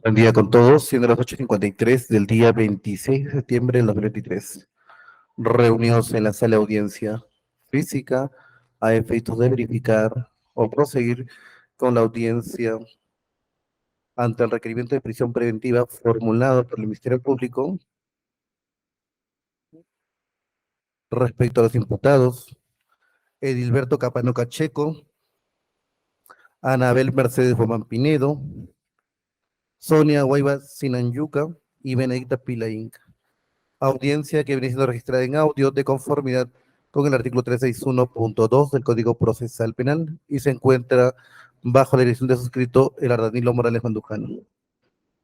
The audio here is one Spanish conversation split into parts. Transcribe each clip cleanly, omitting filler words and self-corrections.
Buen día con todos, siendo las 8:53 del día 26 de septiembre del 2023. Reunidos en la sala de audiencia física a efectos de verificar o proseguir con la audiencia ante el requerimiento de prisión preventiva formulado por el Ministerio Público respecto a los imputados Edilberto Capano Cacheco, Anabel Mercedes Román Pinedo, Sonia Guayba Sinanyuca y Benedicta Pilaín. Audiencia que viene siendo registrada en audio de conformidad con el artículo 361.2 del Código Procesal Penal y se encuentra bajo la dirección de suscrito el Danilo Morales Mandujano.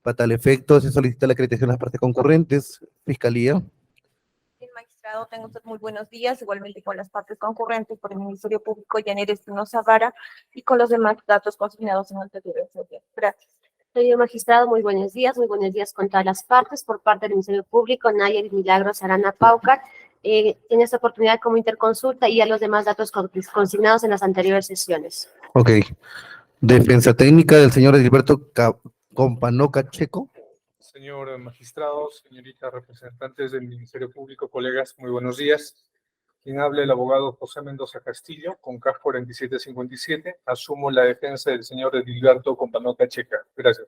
Para tal efecto, se solicita la acreditación de las partes concurrentes. Fiscalía. Bien, magistrado, tengo usted muy buenos días, igualmente con las partes concurrentes por el Ministerio Público Yanir Espinosa Vara y con los demás datos consignados en anteriores días. Gracias. Señor magistrado, muy buenos días con todas las partes. Por parte del Ministerio Público, Nayeli Milagros Arana Paucar, en esta oportunidad como interconsulta y a los demás datos consignados en las anteriores sesiones. Ok. Defensa técnica del señor Edilberto Compano Cacheco. Señor magistrado, señoritas representantes del Ministerio Público, colegas, muy buenos días. Quien habla el abogado José Mendoza Castillo, con CAF 4757. Asumo la defensa del señor Edilberto Compano Cacheca. Gracias.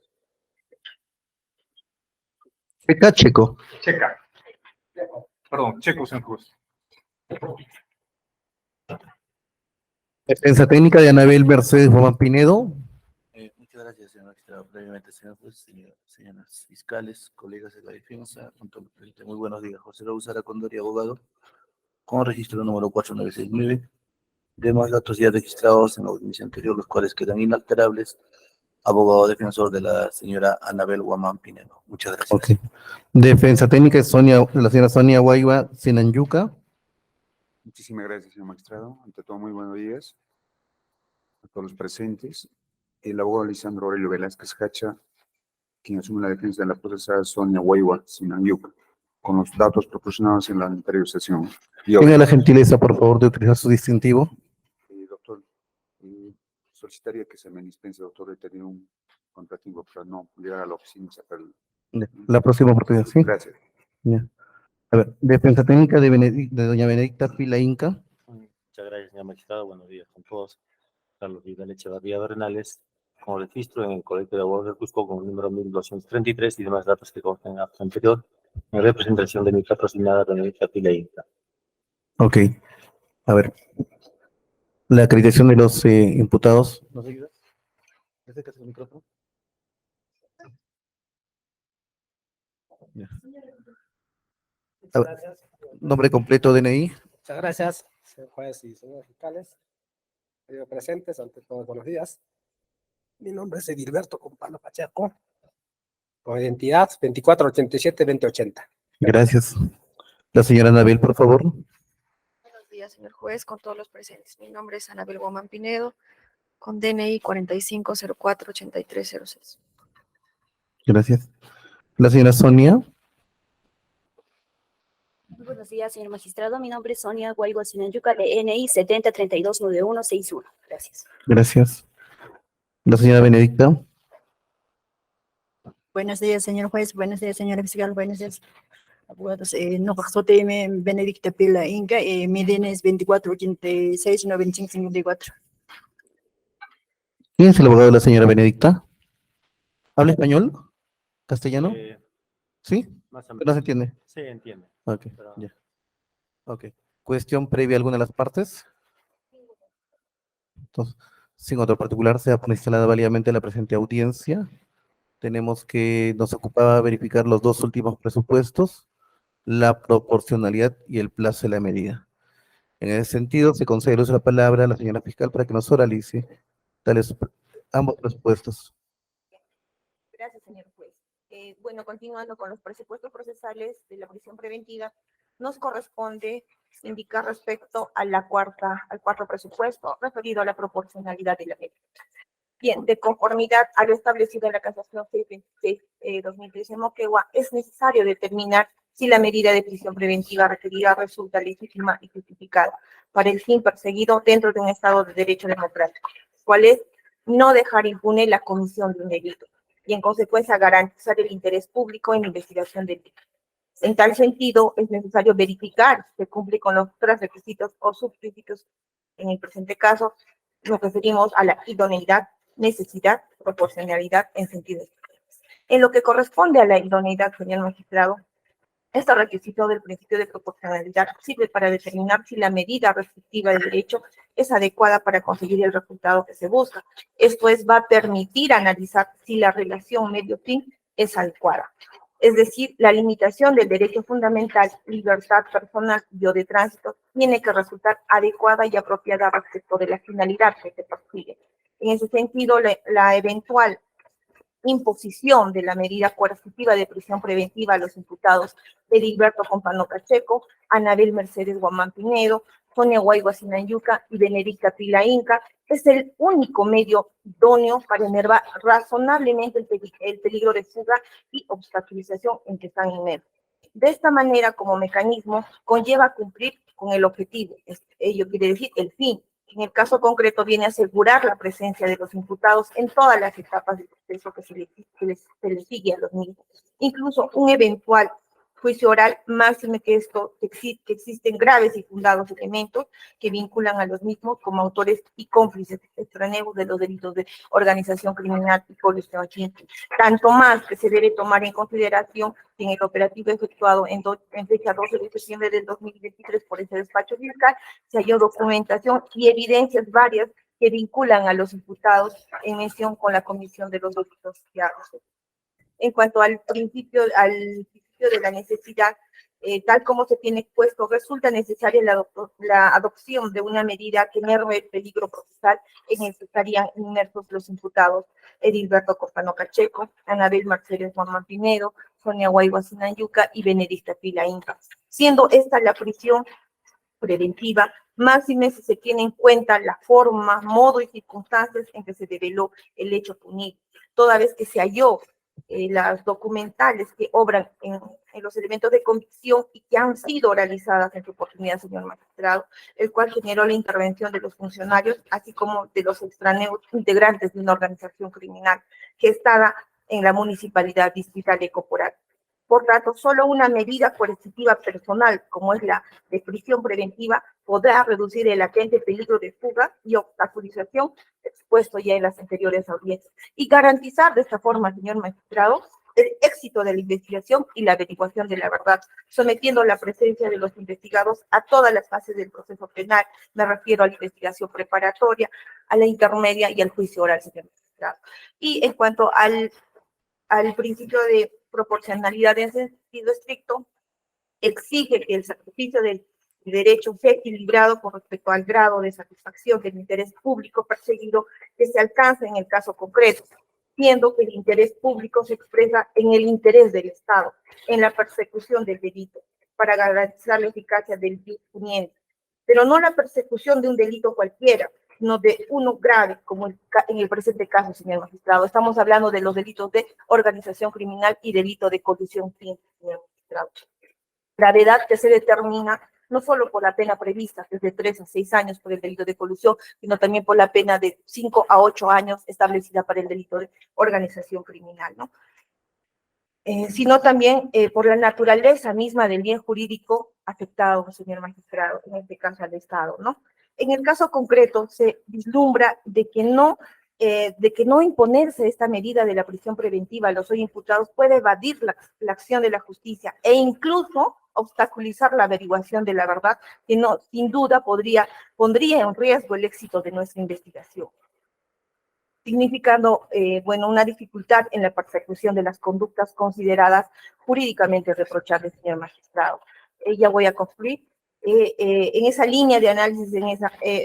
Cacheco. Checa. Perdón, Checo, señor juez. Defensa técnica de Anabel Mercedes Román Pinedo. Muchas gracias, señor magistrado. Previamente, señor juez, señoras fiscales, colegas de la defensa, muy buenos días. José Lauzara Condori, abogado, con registro número 4969. Demás datos ya registrados en la audiencia anterior, los cuales quedan inalterables. Abogado defensor de la señora Anabel Guamán Pinedo. Muchas gracias. Ok. Defensa técnica de la señora Sonia Guayba Sinanyuca. Muchísimas gracias, señor magistrado. Ante todo, muy buenos días a todos los presentes. El abogado Lisandro Aurelio Velázquez Hacha, quien asume la defensa de la procesada Sonia Guayba Sinanyuca, con los datos proporcionados en la anterior sesión. Tenga la gentileza, por favor, de utilizar su distintivo. Doctor, solicitaría que se me dispense, doctor, de tener un contratiempo para no llegar a la oficina y sacar La próxima oportunidad, ¿sí? Gracias. Ya. A ver, defensa técnica de doña Benedicta Pila Inca. Muchas gracias, señor magistrado. Buenos días con todos. Carlos Vidal Echevarría Bernales, con registro en el Colegio de Abogados del Cusco con el número 1233 y demás datos que constan en acto anterior, en representación de mi patrocinada Benedicta Pila Inca. Ok. A ver. La acreditación de los imputados. ¿Nos ayudas? ¿Acércate el micrófono? Ya. Gracias. Nombre completo, DNI. Muchas gracias, señor juez y señores fiscales. Presentes, ante todo, buenos días. Mi nombre es Edilberto Compano Pacheco, con identidad 2487-2080. Gracias. La señora Anabel, por favor. Buenos días, señor juez, con todos los presentes. Mi nombre es Anabel Guamán Pinedo, con DNI 4504-8306. Gracias. La señora Sonia. Muy buenos días, señor magistrado. Mi nombre es Sonia Guayba Sinanyuca, de NI 70329161. Gracias. Gracias. La señora Benedicta. Buenos días, señor juez. Buenos días, señora fiscal. Buenos días, abogados. No, José Benedicta Pila Inca. Mi DNI es 2486-9554. ¿Quién es el abogado de la señora Benedicta? ¿Habla español? ¿Castellano? ¿Sí? Más o ¿No menos. se entiende? Sí, entiende. Ok, Pero- ya. Ok. ¿Cuestión previa a alguna de las partes? Entonces, sin otro particular, se ha instalada válidamente la presente audiencia. Tenemos que nos ocupaba verificar los dos últimos presupuestos, la proporcionalidad y el plazo de la medida. En ese sentido, se concede el uso de la palabra a la señora fiscal para que nos oralice ambos presupuestos. Gracias, señor juez. Bueno, continuando con los presupuestos procesales de la prisión preventiva, nos corresponde indicar respecto a al cuarto presupuesto referido a la proporcionalidad de la medida. Bien, de conformidad a lo establecido en la casación 626-2013 Moquegua, es necesario determinar si la medida de prisión preventiva requerida resulta legítima y justificada para el fin perseguido dentro de un Estado de Derecho democrático, cual es no dejar impune la comisión de un delito. y en consecuencia garantizar el interés público en la investigación del delito. En tal sentido, es necesario verificar si se cumple con los tres requisitos o subrequisitos. En el presente caso, nos referimos a la idoneidad, necesidad, proporcionalidad en sentido estricto. En lo que corresponde a la idoneidad, señor magistrado, este requisito del principio de proporcionalidad sirve para determinar si la medida restrictiva del derecho es adecuada para conseguir el resultado que se busca. Esto es, va a permitir analizar si la relación medio-fin es adecuada. Es decir, la limitación del derecho fundamental, libertad personal y o de tránsito, tiene que resultar adecuada y apropiada respecto de la finalidad que se persigue. En ese sentido, la eventual imposición de la medida coercitiva de prisión preventiva a los imputados Edilberto Compano Pacheco, Anabel Mercedes Guamán Pinedo, Sonia Guayua Sinanyuca y Benedicta Pila Inca es el único medio idóneo para enervar razonablemente el peligro de fuga y obstaculización en que están inmersos. De esta manera, como mecanismo, conlleva cumplir con el objetivo, ello quiere decir el fin. En el caso concreto viene a asegurar la presencia de los imputados en todas las etapas del proceso que se les sigue a los mismos. Incluso un eventual juicio oral, máxime que existen graves y fundados elementos que vinculan a los mismos como autores y cómplices extraneos de los delitos de organización criminal y colusión. Tanto más que se debe tomar en consideración que en el operativo efectuado en fecha 12 de septiembre del 2023 por ese despacho fiscal se halló documentación y evidencias varias que vinculan a los imputados en mención con la comisión de los delitos fiados. En cuanto al principio de la necesidad, tal como se tiene expuesto, resulta necesaria la adopción de una medida que merme el peligro procesal en el que estarían inmersos los imputados Edilberto Compano Pacheco, Anabel Mercedes Guamán Pinedo, Sonia Guayua Sinanyuca y Benedicta Pila Inca, siendo esta la prisión preventiva, máxime si se tiene en cuenta la forma, modo y circunstancias en que se develó el hecho punible, toda vez que se halló las documentales que obran en los elementos de convicción y que han sido realizadas en su oportunidad, señor magistrado, el cual generó la intervención de los funcionarios, así como de los extraneos integrantes de una organización criminal gestada en la municipalidad distrital de Coporal. Por tanto, solo una medida coercitiva personal, como es la de prisión preventiva, podrá reducir el latente peligro de fuga y obstaculización expuesto ya en las anteriores audiencias y garantizar de esta forma, señor magistrado, el éxito de la investigación y la averiguación de la verdad, sometiendo la presencia de los investigados a todas las fases del proceso penal. Me refiero a la investigación preparatoria, a la intermedia y al juicio oral, señor magistrado. Y en cuanto al principio de proporcionalidad en sentido estricto, exige que el sacrificio del derecho sea equilibrado con respecto al grado de satisfacción del interés público perseguido que se alcanza en el caso concreto, siendo que el interés público se expresa en el interés del Estado, en la persecución del delito, para garantizar la eficacia del bis puniente, pero no la persecución de un delito cualquiera, sino de uno grave, como en el presente caso, señor magistrado. Estamos hablando de los delitos de organización criminal y delito de colusión, señor magistrado. Gravedad que se determina no solo por la pena prevista, que es de 3 a 6 años por el delito de colusión, sino también por la pena de 5 a 8 años establecida para el delito de organización criminal, ¿no? Sino también por la naturaleza misma del bien jurídico afectado, señor magistrado, en este caso al Estado, ¿no? En el caso concreto se vislumbra de que no imponerse esta medida de la prisión preventiva a los hoy imputados puede evadir la acción de la justicia e incluso obstaculizar la averiguación de la verdad, que no, sin duda pondría en riesgo el éxito de nuestra investigación, significando, una dificultad en la persecución de las conductas consideradas jurídicamente reprochables, señor magistrado. Ya voy a concluir. En esa línea de análisis,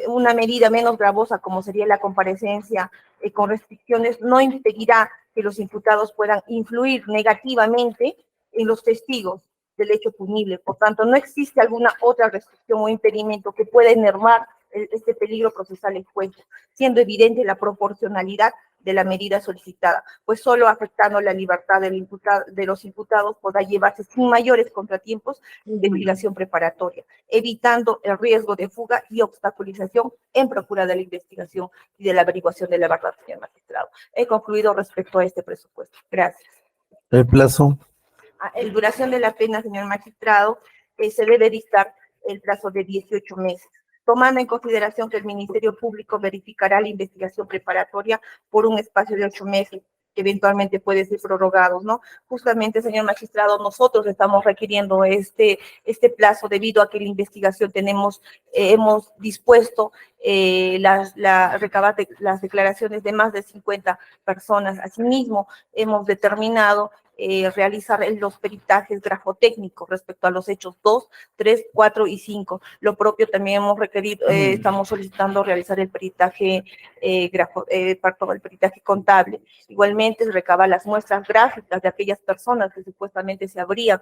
una medida menos gravosa como sería la comparecencia con restricciones no impedirá que los imputados puedan influir negativamente en los testigos del hecho punible. Por tanto, no existe alguna otra restricción o impedimento que pueda enervar este peligro procesal expuesto, siendo evidente la proporcionalidad de la medida solicitada, pues solo afectando la libertad de los imputados podrá llevarse sin mayores contratiempos de investigación preparatoria, evitando el riesgo de fuga y obstaculización en procura de la investigación y de la averiguación de la verdad, señor magistrado. he concluido respecto a este presupuesto. Gracias. El plazo. En duración de la pena, señor magistrado, se debe dictar el plazo de 18 meses, tomando en consideración que el Ministerio Público verificará la investigación preparatoria por un espacio de 8 meses, que eventualmente puede ser prorrogado, ¿no? Justamente, señor magistrado, nosotros estamos requiriendo este plazo debido a que la investigación hemos dispuesto recabar las declaraciones de más de 50 personas. Asimismo, hemos determinado realizar los peritajes grafotécnicos respecto a los hechos 2, 3, 4 y 5. Lo propio también hemos requerido, estamos solicitando realizar el peritaje el peritaje contable. Igualmente, se recabar las muestras gráficas de aquellas personas que supuestamente se habrían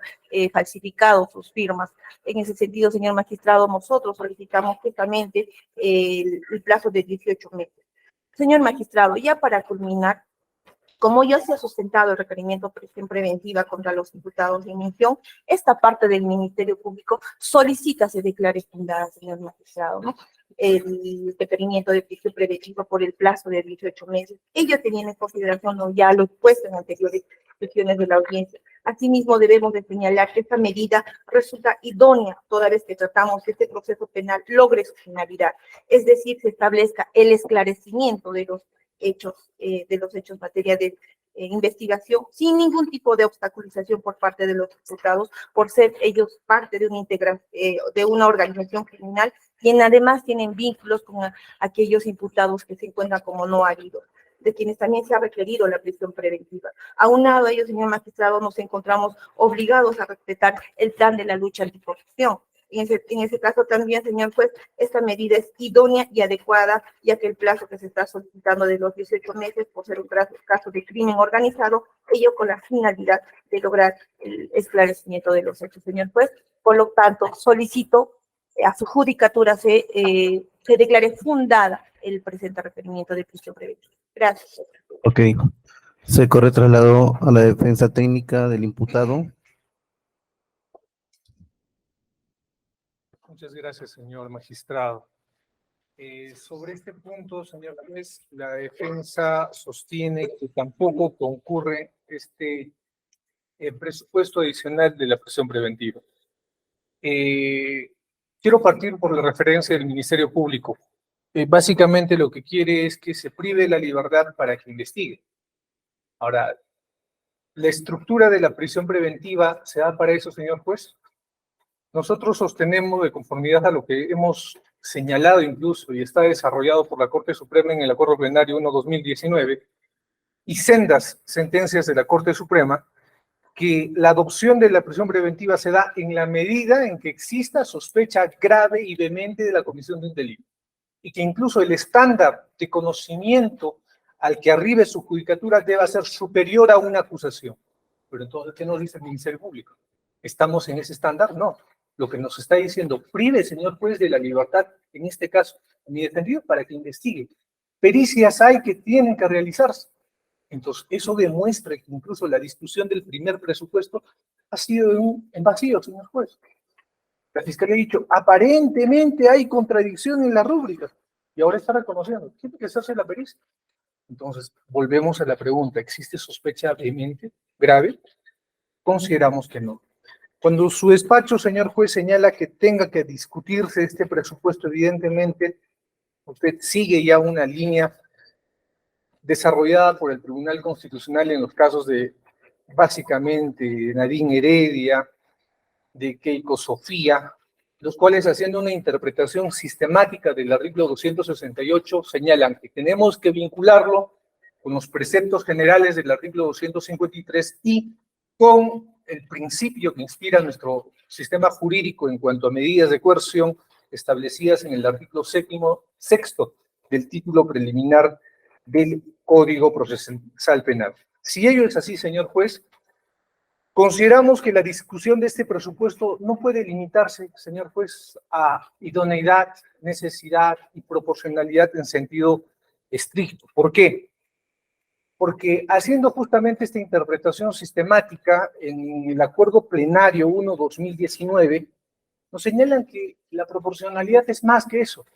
falsificado sus firmas. En ese sentido, señor magistrado, nosotros solicitamos justamente el plazo de 18 meses. Señor magistrado, ya para culminar, como ya se ha sustentado el requerimiento de prisión preventiva contra los imputados de emisión, esta parte del Ministerio Público solicita se declare fundada, señor magistrado, ¿no? El requerimiento de prisión preventiva por el plazo de 18 meses. Ello teniendo en consideración ya lo expuesto en anteriores sesiones de la audiencia. Asimismo, debemos de señalar que esta medida resulta idónea toda vez que tratamos que este proceso penal logre su finalidad, es decir, se establezca el esclarecimiento de los hechos en materia de investigación, sin ningún tipo de obstaculización por parte de los imputados, por ser ellos parte de una organización criminal, quien además tienen vínculos con aquellos imputados que se encuentran como no habidos, de quienes también se ha requerido la prisión preventiva. Aunado a ello, señor magistrado, nos encontramos obligados a respetar el plan de la lucha anticorrupción. En ese caso también, señor juez, esta medida es idónea y adecuada, ya que el plazo que se está solicitando de los 18 meses, por ser un caso de crimen organizado, ello con la finalidad de lograr el esclarecimiento de los hechos, señor juez. Por lo tanto, solicito a su judicatura se declare fundada el presente requerimiento de prisión preventiva. Gracias. Ok. Se corre traslado a la defensa técnica del imputado. Muchas gracias, señor magistrado. Sobre este punto, señor juez, la defensa sostiene que tampoco concurre este presupuesto adicional de la prisión preventiva. Quiero partir por la referencia del Ministerio Público. Básicamente lo que quiere es que se prive la libertad para que investigue. Ahora, ¿la estructura de la prisión preventiva se da para eso, señor juez? Nosotros sostenemos, de conformidad a lo que hemos señalado incluso y está desarrollado por la Corte Suprema en el Acuerdo Plenario 1/2019 y sendas sentencias de la Corte Suprema, que la adopción de la prisión preventiva se da en la medida en que exista sospecha grave y vehemente de la comisión de un delito, y que incluso el estándar de conocimiento al que arribe su judicatura deba ser superior a una acusación. Pero entonces, ¿qué nos dice el Ministerio Público? ¿Estamos en ese estándar? No. Lo que nos está diciendo, prive, señor juez, de la libertad, en este caso, a mi defendido, para que investigue. Pericias hay que tienen que realizarse. Entonces, eso demuestra que incluso la discusión del primer presupuesto ha sido en vacío, señor juez. La Fiscalía ha dicho, aparentemente hay contradicción en la rúbrica, y ahora está reconociendo, tiene que hacerse la pericia. Entonces, volvemos a la pregunta, ¿existe sospecha vehemente, grave? Consideramos que no. Cuando su despacho, señor juez, señala que tenga que discutirse este presupuesto, evidentemente, usted sigue ya una línea desarrollada por el Tribunal Constitucional en los casos de, básicamente, Nadine Heredia, de Keiko Sofía, los cuales, haciendo una interpretación sistemática del artículo 268, señalan que tenemos que vincularlo con los preceptos generales del artículo 253 y con el principio que inspira nuestro sistema jurídico en cuanto a medidas de coerción establecidas en el artículo sexto del título preliminar del Código Procesal Penal. Si ello es así, señor juez, consideramos que la discusión de este presupuesto no puede limitarse, señor juez, a idoneidad, necesidad y proporcionalidad en sentido estricto. ¿Por qué? Porque haciendo justamente esta interpretación sistemática en el Acuerdo Plenario 1/2019, nos señalan que la proporcionalidad es más que eso.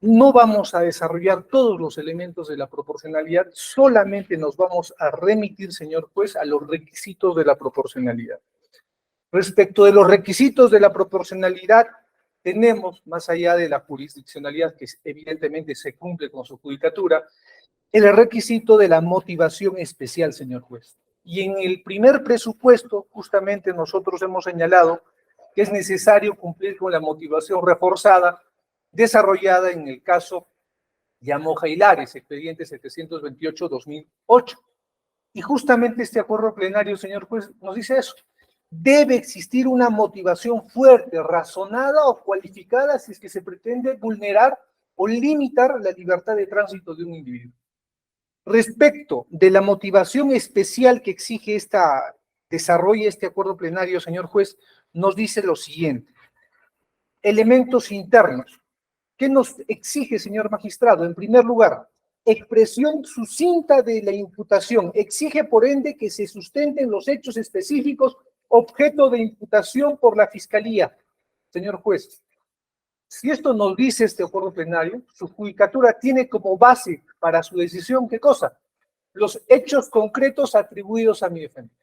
No vamos a desarrollar todos los elementos de la proporcionalidad, solamente nos vamos a remitir, señor juez, a los requisitos de la proporcionalidad. Respecto de los requisitos de la proporcionalidad, tenemos, más allá de la jurisdiccionalidad, que evidentemente se cumple con su judicatura, el requisito de la motivación especial, señor juez. Y en el primer presupuesto, justamente nosotros hemos señalado que es necesario cumplir con la motivación reforzada desarrollada en el caso Yamoja Hilares, expediente 728-2008. Y justamente este acuerdo plenario, señor juez, nos dice eso. Debe existir una motivación fuerte, razonada o cualificada si es que se pretende vulnerar o limitar la libertad de tránsito de un individuo. Respecto de la motivación especial que exige desarrolle este acuerdo plenario, señor juez, nos dice lo siguiente. Elementos internos. ¿Qué nos exige, señor magistrado? En primer lugar, expresión sucinta de la imputación. Exige, por ende, que se sustenten los hechos específicos objeto de imputación por la Fiscalía. Señor juez, si esto nos dice este acuerdo plenario, su judicatura tiene como base para su decisión, ¿qué cosa? Los hechos concretos atribuidos a mi defendido.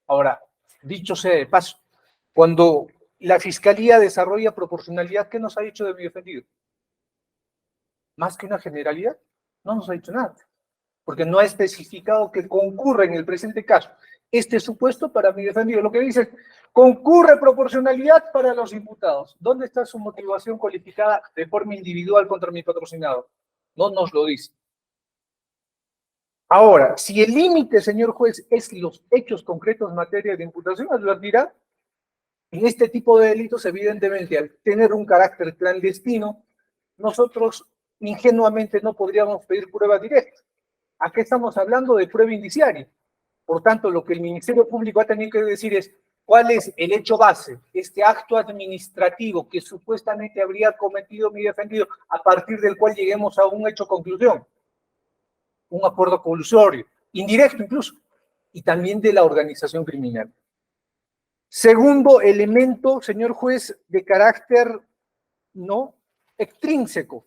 Ahora, dicho sea de paso, cuando la Fiscalía desarrolla proporcionalidad, ¿qué nos ha dicho de mi defendido? Más que una generalidad, no nos ha dicho nada, porque no ha especificado que concurre en el presente caso este supuesto para mi defendido. Lo que dice es, concurre proporcionalidad para los imputados. ¿Dónde está su motivación cualificada de forma individual contra mi patrocinado? No nos lo dice. Ahora, si el límite, señor juez, es los hechos concretos en materia de imputación, advertirá, en este tipo de delitos, evidentemente, al tener un carácter clandestino, nosotros ingenuamente no podríamos pedir prueba directa. Aquí estamos hablando de prueba indiciaria. Por tanto, lo que el Ministerio Público ha tenido que decir es cuál es el hecho base, este acto administrativo que supuestamente habría cometido mi defendido, a partir del cual lleguemos a un hecho conclusión, un acuerdo colusorio, indirecto incluso, y también de la organización criminal. Segundo elemento, señor juez, de carácter no extrínseco.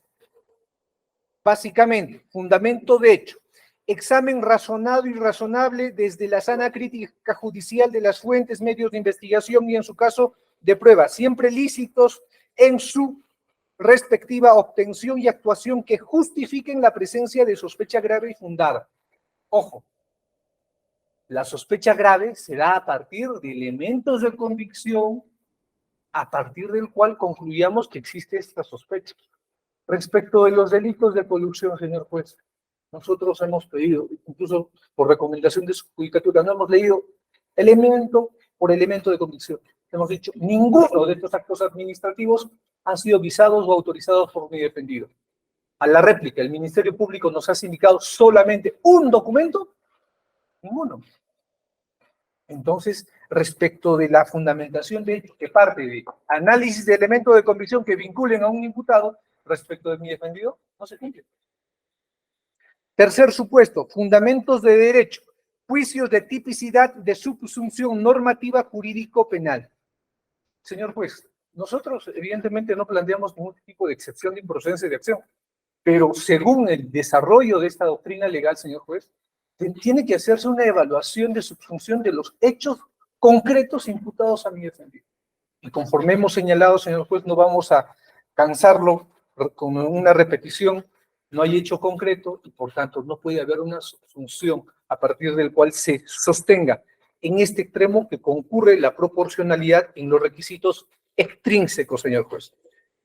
Básicamente, fundamento de hecho, examen razonado y razonable desde la sana crítica judicial de las fuentes, medios de investigación y en su caso de prueba, siempre lícitos en su respectiva obtención y actuación que justifiquen la presencia de sospecha grave y fundada. Ojo, la sospecha grave se da a partir de elementos de convicción a partir del cual concluyamos que existe esta sospecha. Respecto de los delitos de colusión, señor juez, nosotros hemos pedido, incluso por recomendación de su judicatura, no hemos leído elemento por elemento de convicción. Hemos dicho, ninguno de estos actos administrativos han sido visados o autorizados por mi defendido. A la réplica, el Ministerio Público nos ha indicado solamente un documento, ninguno. Entonces, respecto de la fundamentación de hecho que parte de análisis de elementos de convicción que vinculen a un imputado, respecto de mi defendido, no se cumple. Tercer supuesto, fundamentos de derecho, juicios de tipicidad de subsunción normativa jurídico-penal. Señor juez, nosotros evidentemente no planteamos ningún tipo de excepción de improcedencia de acción, pero según el desarrollo de esta doctrina legal, señor juez, tiene que hacerse una evaluación de subsunción de los hechos concretos imputados a mi defendido. Y conforme hemos señalado, señor juez, no vamos a cansarlo con una repetición, no hay hecho concreto y por tanto no puede haber una subsunción a partir del cual se sostenga en este extremo que concurre la proporcionalidad en los requisitos extrínsecos, señor juez.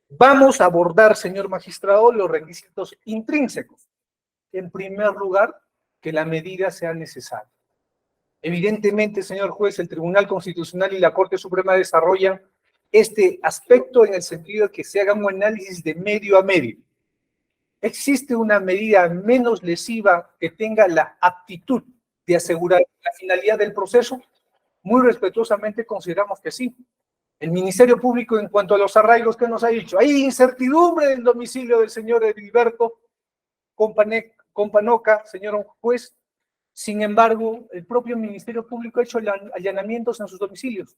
Vamos a abordar, señor magistrado, los requisitos intrínsecos. En primer lugar, que la medida sea necesaria. Evidentemente, señor juez, el Tribunal Constitucional y la Corte Suprema desarrollan este aspecto en el sentido de que se haga un análisis de medio a medio. ¿Existe una medida menos lesiva que tenga la aptitud de asegurar la finalidad del proceso? Muy respetuosamente consideramos que sí. El Ministerio Público, en cuanto a los arraigos, ¿qué nos ha dicho? Hay incertidumbre del domicilio del señor Edilberto Companoca, señor juez. Sin embargo, el propio Ministerio Público ha hecho allanamientos en sus domicilios.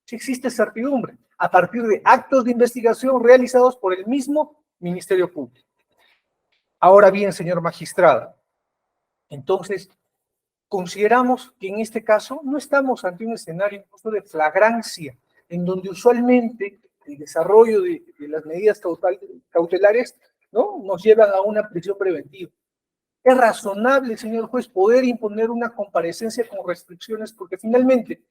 Sí existe certidumbre, a partir de actos de investigación realizados por el mismo Ministerio Público. Ahora bien, señor magistrado, entonces, consideramos que en este caso no estamos ante un escenario incluso de flagrancia, en donde usualmente el desarrollo de las medidas cautelares, ¿no?, nos llevan a una prisión preventiva. Es razonable, señor juez, poder imponer una comparecencia con restricciones, porque finalmente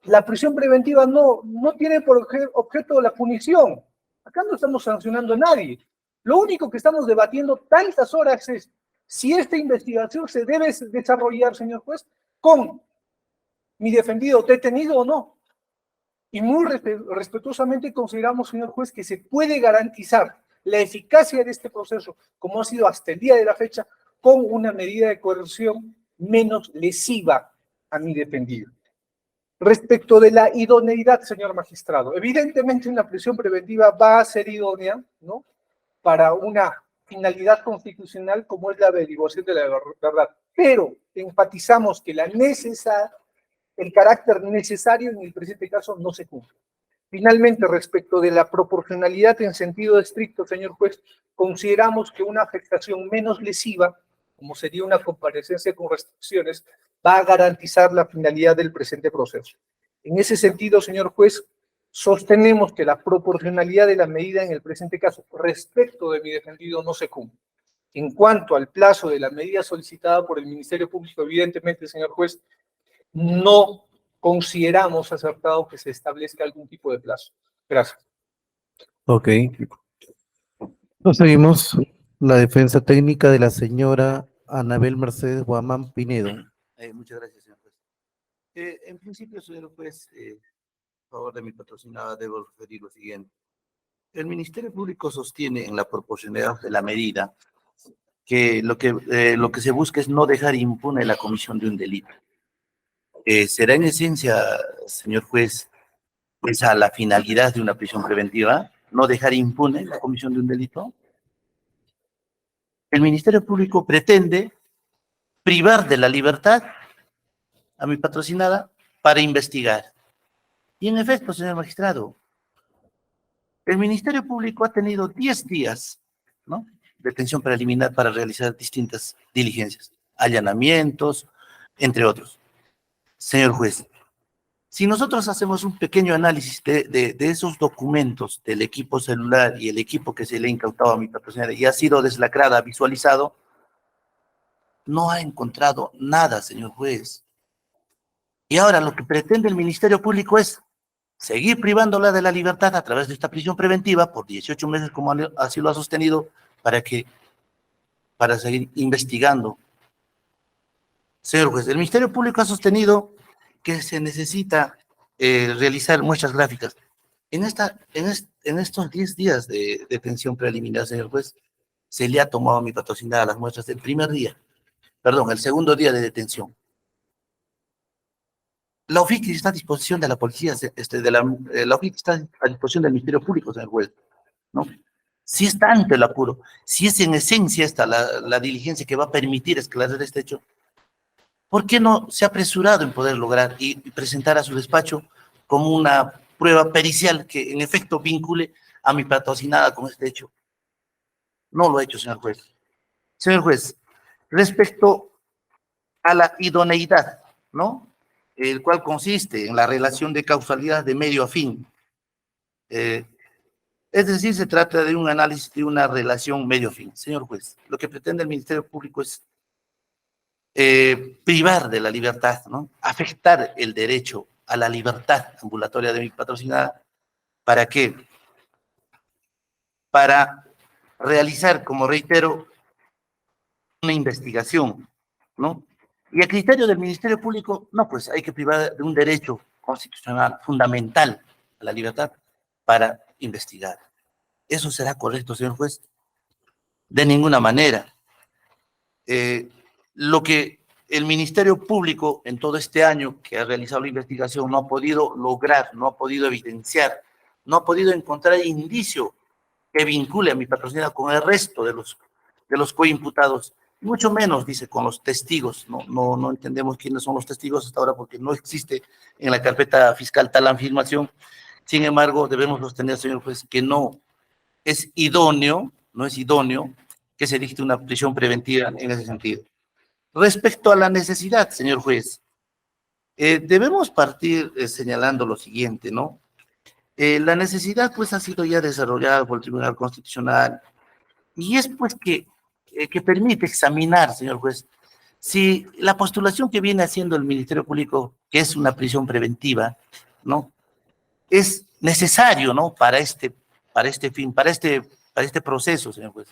la prisión preventiva no tiene por objeto la punición. Acá no estamos sancionando a nadie. Lo único que estamos debatiendo tantas horas es si esta investigación se debe desarrollar, señor juez, con mi defendido detenido o no. Y muy respetuosamente consideramos, señor juez, que se puede garantizar la eficacia de este proceso, como ha sido hasta el día de la fecha, con una medida de coerción menos lesiva a mi defendido. Respecto de la idoneidad, señor magistrado, evidentemente una prisión preventiva va a ser idónea, ¿no?, para una finalidad constitucional como es la averiguación de la verdad, pero enfatizamos que el carácter necesario en el presente caso no se cumple. Finalmente, respecto de la proporcionalidad en sentido estricto, señor juez, consideramos que una afectación menos lesiva, como sería una comparecencia con restricciones, va a garantizar la finalidad del presente proceso. En ese sentido, señor juez, sostenemos que la proporcionalidad de la medida en el presente caso respecto de mi defendido no se cumple. En cuanto al plazo de la medida solicitada por el Ministerio Público, evidentemente, señor juez, no consideramos acertado que se establezca algún tipo de plazo. Gracias. Ok. Proseguimos. La defensa técnica de la señora Anabel Mercedes Guamán Pinedo. Muchas gracias, señor juez. En principio, señor juez, a favor de mi patrocinada, debo referir lo siguiente. El Ministerio Público sostiene en la proporcionalidad de la medida que lo que se busca es no dejar impune la comisión de un delito. ¿Será en esencia, señor juez, esa la finalidad de una prisión preventiva? ¿No dejar impune la comisión de un delito? El Ministerio Público pretende privar de la libertad a mi patrocinada para investigar. Y en efecto, señor magistrado, el Ministerio Público ha tenido 10 días, ¿no?, de detención preliminar para realizar distintas diligencias, allanamientos, entre otros. Señor juez, si nosotros hacemos un pequeño análisis de esos documentos del equipo celular y el equipo que se le ha incautado a mi patrocinada y ha sido deslacrada, visualizado, no ha encontrado nada, señor juez. Y ahora lo que pretende el Ministerio Público es seguir privándola de la libertad a través de esta prisión preventiva por 18 meses, como así lo ha sostenido, para seguir investigando. Señor juez, el Ministerio Público ha sostenido que se necesita realizar muestras gráficas. En estos 10 días de detención preliminar, señor juez, se le ha tomado a mi patrocinada las muestras del el segundo día de detención. La OFIC está a disposición de la policía, la OFIC está a disposición del Ministerio Público, señor juez, ¿no? Si está ante el apuro, si es en esencia esta la diligencia que va a permitir esclarecer este hecho, ¿por qué no se ha apresurado en poder lograr y presentar a su despacho como una prueba pericial que en efecto vincule a mi patrocinada con este hecho? No lo ha hecho, señor juez. Señor juez, respecto a la idoneidad, ¿no?, el cual consiste en la relación de causalidad de medio a fin. Es decir, se trata de un análisis de una relación medio-fin. Señor juez, lo que pretende el Ministerio Público es privar de la libertad, ¿no?, afectar el derecho a la libertad ambulatoria de mi patrocinada. ¿Para qué? Para realizar, como reitero, una investigación, ¿no? Y a criterio del Ministerio Público, no, pues hay que privar de un derecho constitucional fundamental a la libertad para investigar. ¿Eso será correcto, señor juez? De ninguna manera. Lo que el Ministerio Público en todo este año que ha realizado la investigación no ha podido lograr, no ha podido evidenciar, no ha podido encontrar indicio que vincule a mi patrocinada con el resto de los coimputados, mucho menos, dice, con los testigos. No entendemos quiénes son los testigos hasta ahora porque no existe en la carpeta fiscal tal afirmación. Sin embargo, debemos sostener, señor juez, que no es idóneo no es idóneo que se dicte una prisión preventiva en ese sentido. Respecto a la necesidad, señor juez, debemos partir señalando lo siguiente, ¿no? La necesidad, pues, ha sido ya desarrollada por el Tribunal Constitucional y es, pues, que permite examinar, señor juez, si la postulación que viene haciendo el Ministerio Público, que es una prisión preventiva, ¿no? Es necesario, ¿no? Para este fin, para este proceso, señor juez.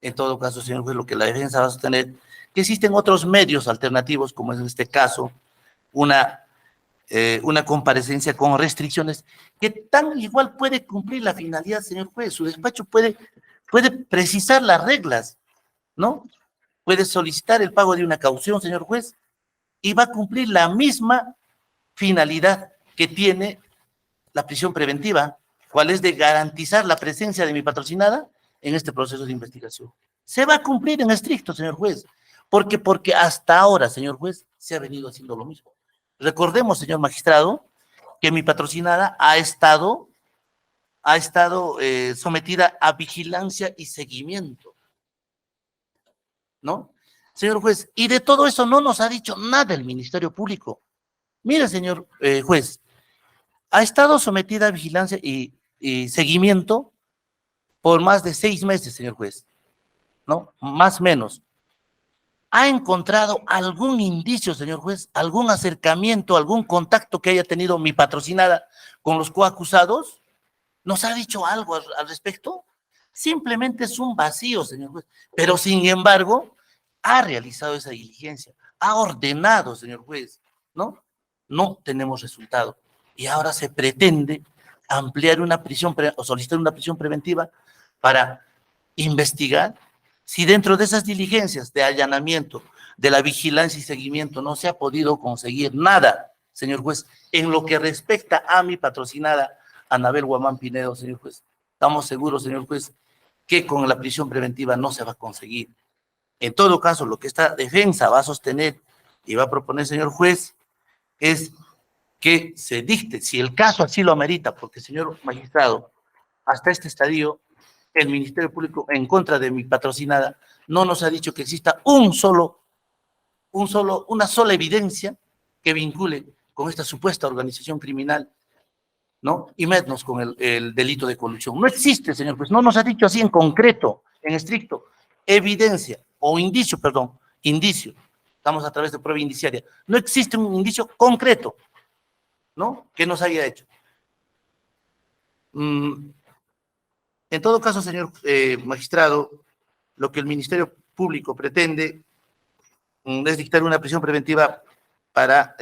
En todo caso, señor juez, lo que la defensa va a sostener, que existen otros medios alternativos, como es en este caso, una comparecencia con restricciones, que tan igual puede cumplir la finalidad, señor juez. Su despacho puede precisar las reglas, ¿no? Puede solicitar el pago de una caución, señor juez, y va a cumplir la misma finalidad que tiene la prisión preventiva, cuál es de garantizar la presencia de mi patrocinada en este proceso de investigación. Se va a cumplir en estricto, señor juez, porque hasta ahora, señor juez, se ha venido haciendo lo mismo. Recordemos, señor magistrado, que mi patrocinada ha estado sometida a vigilancia y seguimiento, ¿no? Señor juez, y de todo eso no nos ha dicho nada el Ministerio Público. Mire, señor juez, ha estado sometida a vigilancia y seguimiento por más de 6 meses, señor juez, ¿no? Más o menos. ¿Ha encontrado algún indicio, señor juez, algún acercamiento, algún contacto que haya tenido mi patrocinada con los coacusados? ¿Nos ha dicho algo al respecto? Simplemente es un vacío, señor juez. Pero, sin embargo, ha realizado esa diligencia, ha ordenado, señor juez, ¿no? No tenemos resultado. Y ahora se pretende ampliar una prisión o solicitar una prisión preventiva para investigar si dentro de esas diligencias de allanamiento, de la vigilancia y seguimiento, no se ha podido conseguir nada, señor juez, en lo que respecta a mi patrocinada Anabel Guamán Pinedo, señor juez. Estamos seguros, señor juez, que con la prisión preventiva no se va a conseguir. En todo caso, lo que esta defensa va a sostener y va a proponer, señor juez, es que se dicte, si el caso así lo amerita, porque, señor magistrado, hasta este estadio, el Ministerio Público, en contra de mi patrocinada, no nos ha dicho que exista una sola evidencia que vincule con esta supuesta organización criminal, ¿no? Y menos con el delito de colusión. No existe, señor juez, no nos ha dicho así en concreto, en estricto, evidencia, o indicio, perdón, indicio. Estamos a través de prueba indiciaria. No existe un indicio concreto, ¿no? Que nos haya hecho. En todo caso, señor magistrado, lo que el Ministerio Público pretende es dictar una prisión preventiva para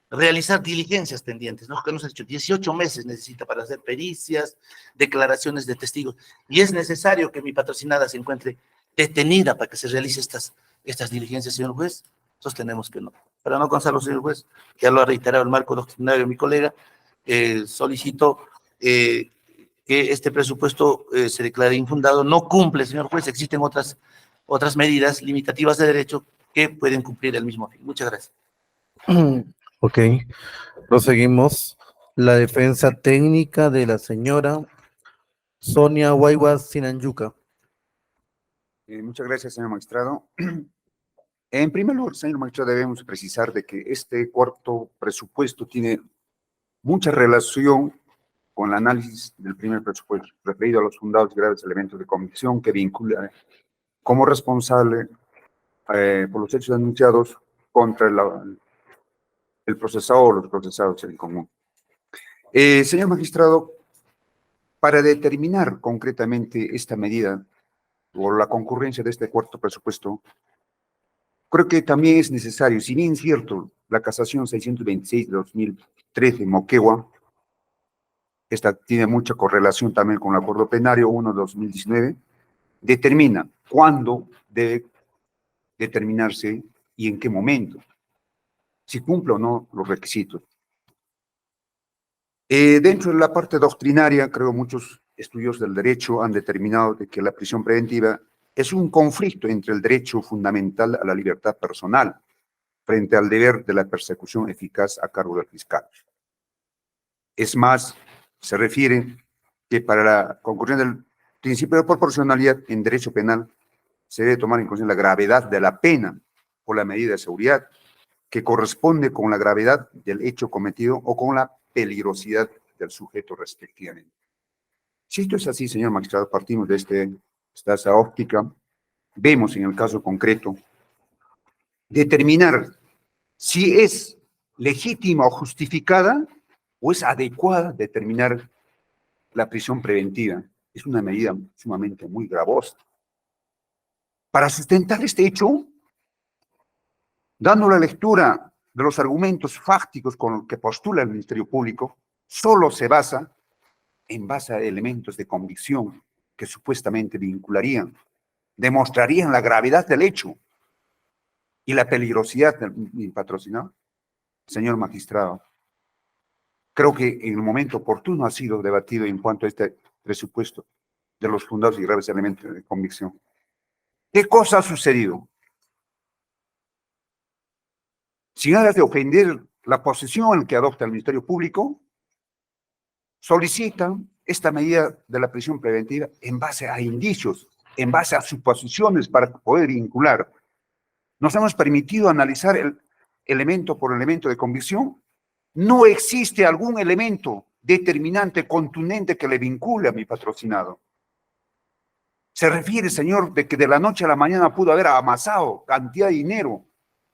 realizar diligencias pendientes, ¿no? Que nos ha dicho, 18 meses necesita para hacer pericias, declaraciones de testigos, y es necesario que mi patrocinada se encuentre detenida para que se realicen estas diligencias, señor juez. Sostenemos que no. Para no cansarlo, señor juez, ya lo ha reiterado el marco doctrinario de mi colega, solicito que este presupuesto se declare infundado. No cumple, señor juez, existen otras medidas limitativas de derecho que pueden cumplir el mismo fin. Muchas gracias. Ok, proseguimos. La defensa técnica de la señora Sonia Guaywas Sinanyuca. Muchas gracias, señor magistrado. En primer lugar, señor magistrado, debemos precisar de que este cuarto presupuesto tiene mucha relación con el análisis del primer presupuesto, referido a los fundados y graves elementos de comisión que vincula como responsable por los hechos denunciados contra el procesado o los procesados en común. Señor magistrado, para determinar concretamente esta medida o la concurrencia de este cuarto presupuesto, creo que también es necesario, si bien es cierto, la casación 626 de 2013, Moquegua, esta tiene mucha correlación también con el acuerdo plenario 1 de 2019, determina cuándo debe determinarse y en qué momento, si cumple o no los requisitos. Dentro de la parte doctrinaria, creo muchos estudios del derecho han determinado de que la prisión preventiva es un conflicto entre el derecho fundamental a la libertad personal frente al deber de la persecución eficaz a cargo del fiscal. Es más, se refiere que para la concurrencia del principio de proporcionalidad en derecho penal se debe tomar en consideración la gravedad de la pena o la medida de seguridad que corresponde con la gravedad del hecho cometido o con la peligrosidad del sujeto respectivamente. Si esto es así, señor magistrado, partimos de esta óptica, vemos en el caso concreto determinar si es legítima o justificada o es adecuada determinar la prisión preventiva. Es una medida sumamente muy gravosa. Para sustentar este hecho, dando la lectura de los argumentos fácticos con los que postula el Ministerio Público, solo se basa en base a elementos de convicción que supuestamente vincularían, demostrarían la gravedad del hecho y la peligrosidad del patrocinado. Señor magistrado, creo que en el momento oportuno ha sido debatido en cuanto a este presupuesto de los fundados y graves elementos de convicción. ¿Qué cosa ha sucedido? Sin ganas de ofender la posición que adopta el Ministerio Público, solicitan esta medida de la prisión preventiva en base a indicios, en base a suposiciones para poder vincular. Nos hemos permitido analizar el elemento por elemento de convicción. No existe algún elemento determinante, contundente que le vincule a mi patrocinado. Se refiere, señor, de que de la noche a la mañana pudo haber amasado cantidad de dinero.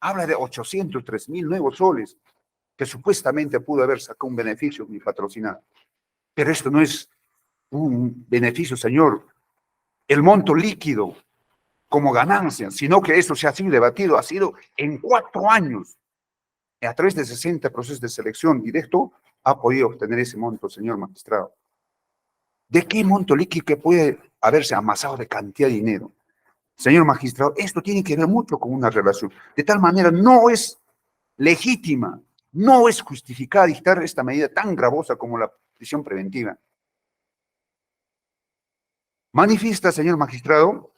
Habla de 803,000 nuevos soles que supuestamente pudo haber sacado un beneficio mi patrocinado. Pero esto no es un beneficio, señor. El monto líquido como ganancia, sino que esto se ha sido debatido, ha sido en 4 años. A través de 60 procesos de selección directo, ha podido obtener ese monto, señor magistrado. ¿De qué monto líquido que puede haberse amasado de cantidad de dinero? Señor magistrado, esto tiene que ver mucho con una relación. De tal manera, no es legítima, no es justificada dictar esta medida tan gravosa como la prisión preventiva. Manifiesta, señor magistrado,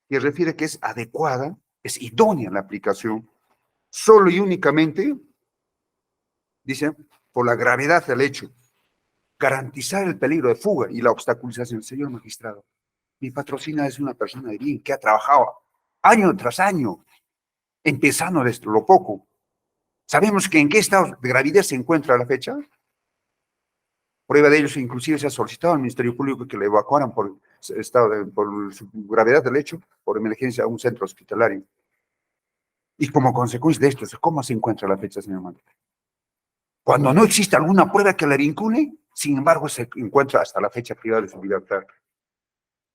y refiere que es adecuada, es idónea la aplicación, solo y únicamente, dice, por la gravedad del hecho, garantizar el peligro de fuga y la obstaculización. Señor magistrado, mi patrocina es una persona de bien que ha trabajado año tras año, empezando desde lo poco. ¿Sabemos que en qué estado de gravidez se encuentra a la fecha? Prueba de ello, inclusive se ha solicitado al Ministerio Público que le evacuaran por su gravedad del hecho, por emergencia, a un centro hospitalario. Y como consecuencia de esto, ¿cómo se encuentra a la fecha, señor magistrado? Cuando no existe alguna prueba que le vincule, sin embargo, se encuentra hasta la fecha privada de su libertad.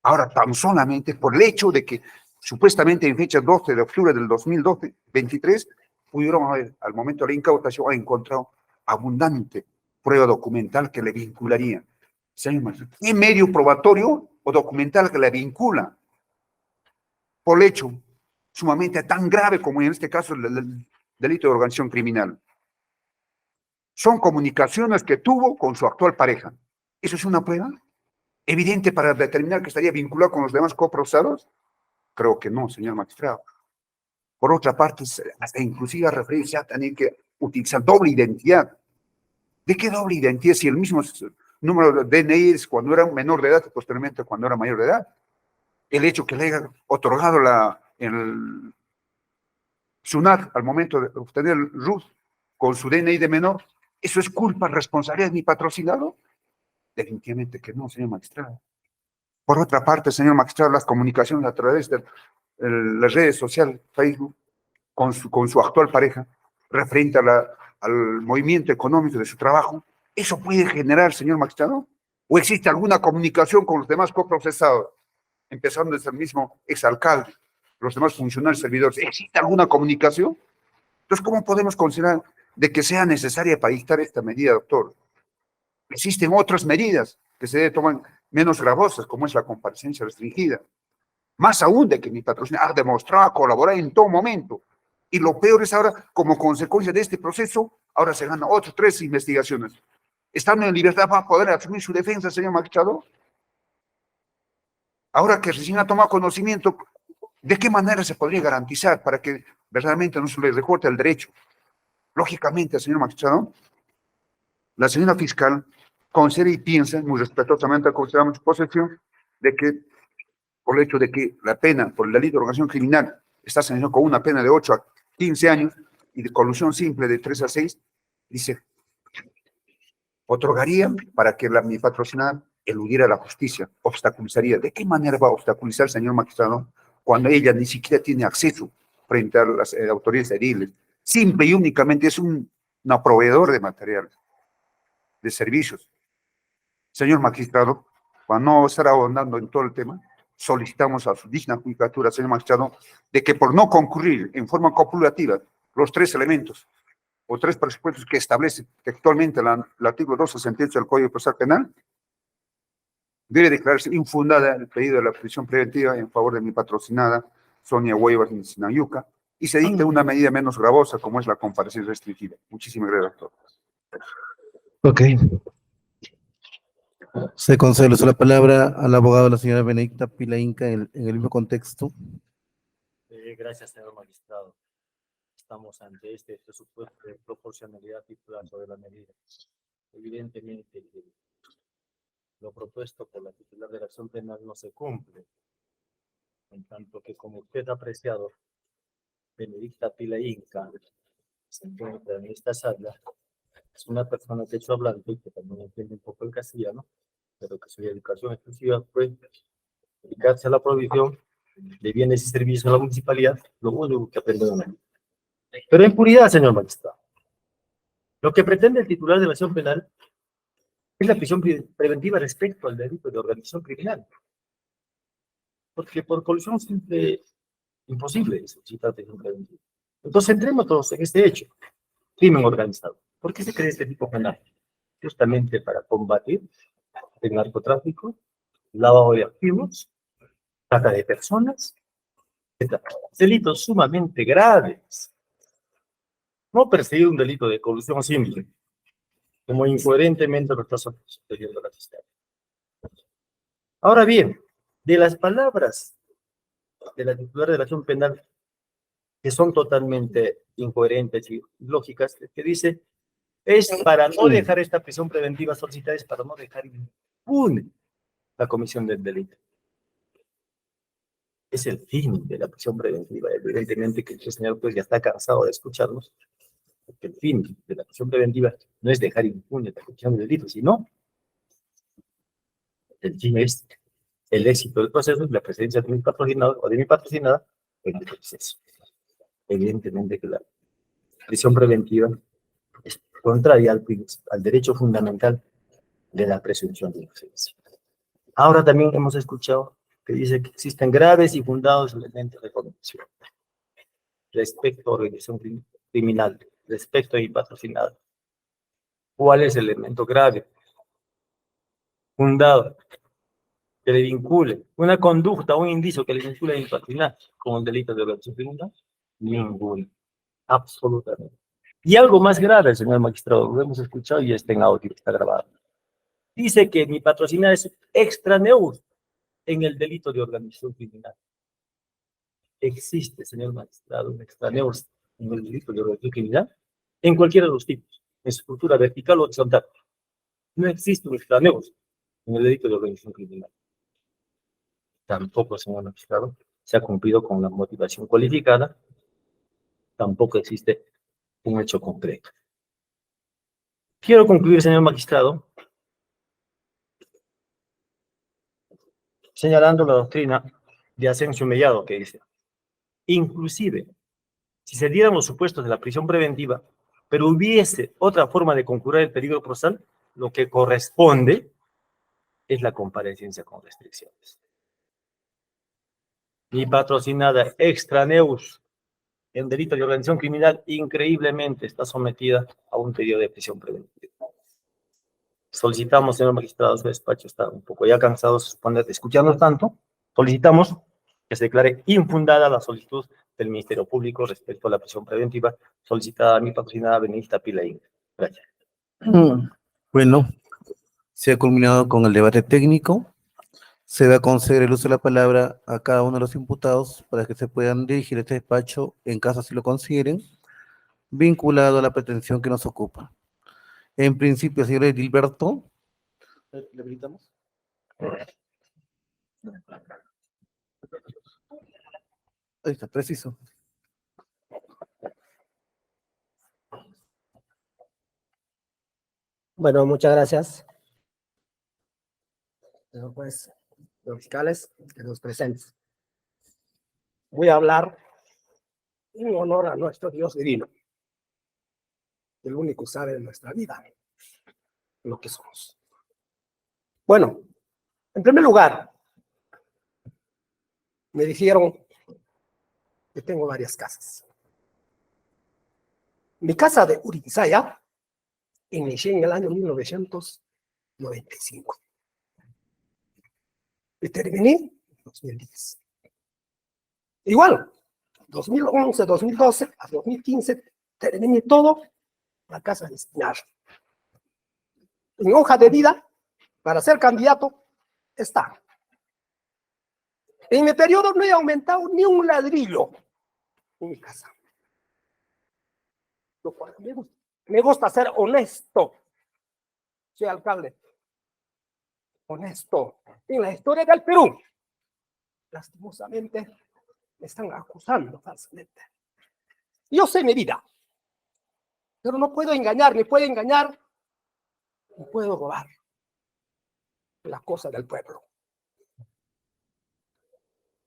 Ahora, tan solamente por el hecho de que supuestamente en fecha 12 de octubre del 2023, pudieron haber, al momento de la incautación, ha encontrado abundante prueba documental que le vincularía. Señor magistrado, ¿qué medio probatorio o documental que le vincula por el hecho sumamente tan grave como en este caso el delito de organización criminal? Son comunicaciones que tuvo con su actual pareja. ¿Eso es una prueba evidente para determinar que estaría vinculado con los demás coprocesados? Creo que no, señor magistrado. Por otra parte, hasta inclusive a referirse a tener que utilizar doble identidad. ¿De qué doble identidad si el mismo número de DNI es cuando era un menor de edad y posteriormente cuando era mayor de edad? El hecho que le haya otorgado el SUNAT al momento de obtener el RUT con su DNI de menor, ¿eso es culpa, responsabilidad de mi patrocinado? Definitivamente que no, señor magistrado. Por otra parte, señor magistrado, las comunicaciones a través de las redes sociales, Facebook, con su actual pareja, referente al movimiento económico de su trabajo, ¿eso puede generar, señor magistrado? ¿O existe alguna comunicación con los demás coprocesados, empezando desde el mismo exalcalde, los demás funcionarios servidores? ¿Existe alguna comunicación? Entonces, ¿cómo podemos considerar de que sea necesaria para dictar esta medida, doctor? Existen otras medidas que se deben tomar menos gravosas, como es la comparecencia restringida. Más aún de que mi patrocinador ha demostrado colaborar en todo momento. Y lo peor es ahora, como consecuencia de este proceso, ahora se ganan otras 3 investigaciones. ¿Estando en libertad va a poder asumir su defensa, señor magistrado? Ahora que recién ha tomado conocimiento, ¿de qué manera se podría garantizar para que verdaderamente no se le recorte el derecho? Lógicamente, señor magistrado, la señora fiscal considera y piensa, muy respetuosamente consideramos su posición, de que, por el hecho de que la pena por el delito de organización criminal está sancionado con una pena de 8 a 15 años y de colusión simple de 3 a 6, dice, otorgaría para que mi patrocinada eludiera la justicia, obstaculizaría. ¿De qué manera va a obstaculizar, señor magistrado, cuando ella ni siquiera tiene acceso frente a las autoridades ediles? Simple y únicamente es una proveedor de material, de servicios. Señor magistrado, para no estar ahondando en todo el tema, solicitamos a su digna judicatura, señor magistrado, de que por no concurrir en forma copulativa los 3 elementos o 3 presupuestos que establece textualmente el artículo 268 del Código Procesal Penal, debe declararse infundada el pedido de la prisión preventiva en favor de mi patrocinada Sonia Huevas en Sinayuca y se dicte una medida menos gravosa como es la comparecencia restringida. Muchísimas gracias, doctor. Ok. Se concede el uso de la palabra al abogado, la señora Benedicta Pila Inca, en el mismo contexto. Gracias, señor magistrado. Estamos ante este presupuesto de proporcionalidad titular sobre la medida. Evidentemente, lo propuesto por la titular de la acción penal no se cumple, en tanto que, como usted ha apreciado, Benedicta Pila Inca se encuentra en esta sala. Es una persona de hecho hablante y que también entiende un poco el castellano, pero que su educación exclusiva fue dedicarse a la provisión de bienes y servicios en la municipalidad, lo único que aprendió en él. Pero en puridad, señor magistrado, lo que pretende el titular de la acción penal es la prisión preventiva respecto al delito de organización criminal. Porque por colusión simple, imposible solicitar prisión preventiva. Entonces, entremos todos en este hecho. Crimen organizado. ¿Por qué se crea este tipo penal? Justamente para combatir el narcotráfico, lavado de activos, trata de personas, etc. Delitos sumamente graves. No perseguir un delito de colusión simple, como incoherentemente lo está sucediendo la fiscalía. Ahora bien, de las palabras de la titular de la acción penal, que son totalmente incoherentes y lógicas, que dice, es para no dejar esta prisión preventiva solicitada, es para no dejar impune la comisión del delito. Es el fin de la prisión preventiva. Evidentemente que el señor pues ya está cansado de escucharnos, porque el fin de la prisión preventiva no es dejar impune la comisión del delito, sino el fin es el éxito del proceso y la presencia de mi patrocinado o de mi patrocinada en el proceso. Evidentemente que la prisión preventiva es contraria al derecho fundamental de la presunción de inocencia. Ahora también hemos escuchado que dice que existen graves y fundados elementos de convicción respecto a organización criminal, respecto a mi patrocinado. ¿Cuál es el elemento grave, fundado, que le vincule una conducta, un indicio que le vincule a mi patrocinado con el delito de organización criminal? Ninguno, absolutamente. Y algo más grave, señor magistrado, lo hemos escuchado y está en audio, está grabado. Dice que mi patrocinada es extraneus en el delito de organización criminal. Existe, señor magistrado, un extraneus en el delito de organización criminal en cualquiera de los tipos, en su estructura vertical o horizontal. No existe un extraneus en el delito de organización criminal. Tampoco, señor magistrado, se ha cumplido con la motivación cualificada. Tampoco existe un hecho concreto. Quiero concluir, señor magistrado, señalando la doctrina de Asensio Mellado, que dice, inclusive, si se dieran los supuestos de la prisión preventiva, pero hubiese otra forma de conjurar el peligro procesal, lo que corresponde es la comparecencia con restricciones. Mi patrocinada extraneus en delito de organización criminal increíblemente está sometida a un periodo de prisión preventiva. Solicitamos, señor magistrado, su despacho está un poco ya cansado, se supone, de escucharnos tanto. Solicitamos que se declare infundada la solicitud del Ministerio Público respecto a la prisión preventiva solicitada a mi patrocinada Benedicta Pila Inca. Gracias. Bueno, se ha culminado con el debate técnico. Se va a conceder el uso de la palabra a cada uno de los imputados para que se puedan dirigir a este despacho, en caso así lo consideren, vinculado a la pretensión que nos ocupa. En principio, señor Edilberto, ¿le habilitamos? Ahí está, preciso. Bueno, muchas gracias. Señor juez, los fiscales, los presentes. Voy a hablar en honor a nuestro Dios divino, el único que sabe de nuestra vida, lo que somos. Bueno, en primer lugar, me dijeron que tengo varias casas. Mi casa de Urinsaya inicié en el año 1995 y terminé en 2010. Igual, 2011, 2012 a 2015 terminé todo la casa de Espinar. En hoja de vida, para ser candidato, está. En mi periodo no he aumentado ni un ladrillo en mi casa. Lo cual me gusta ser honesto. Soy alcalde. Honesto. En la historia del Perú, lastimosamente, me están acusando falsamente. Yo sé mi vida, pero no puedo engañar, ni puedo engañar, ni puedo robar la cosa del pueblo.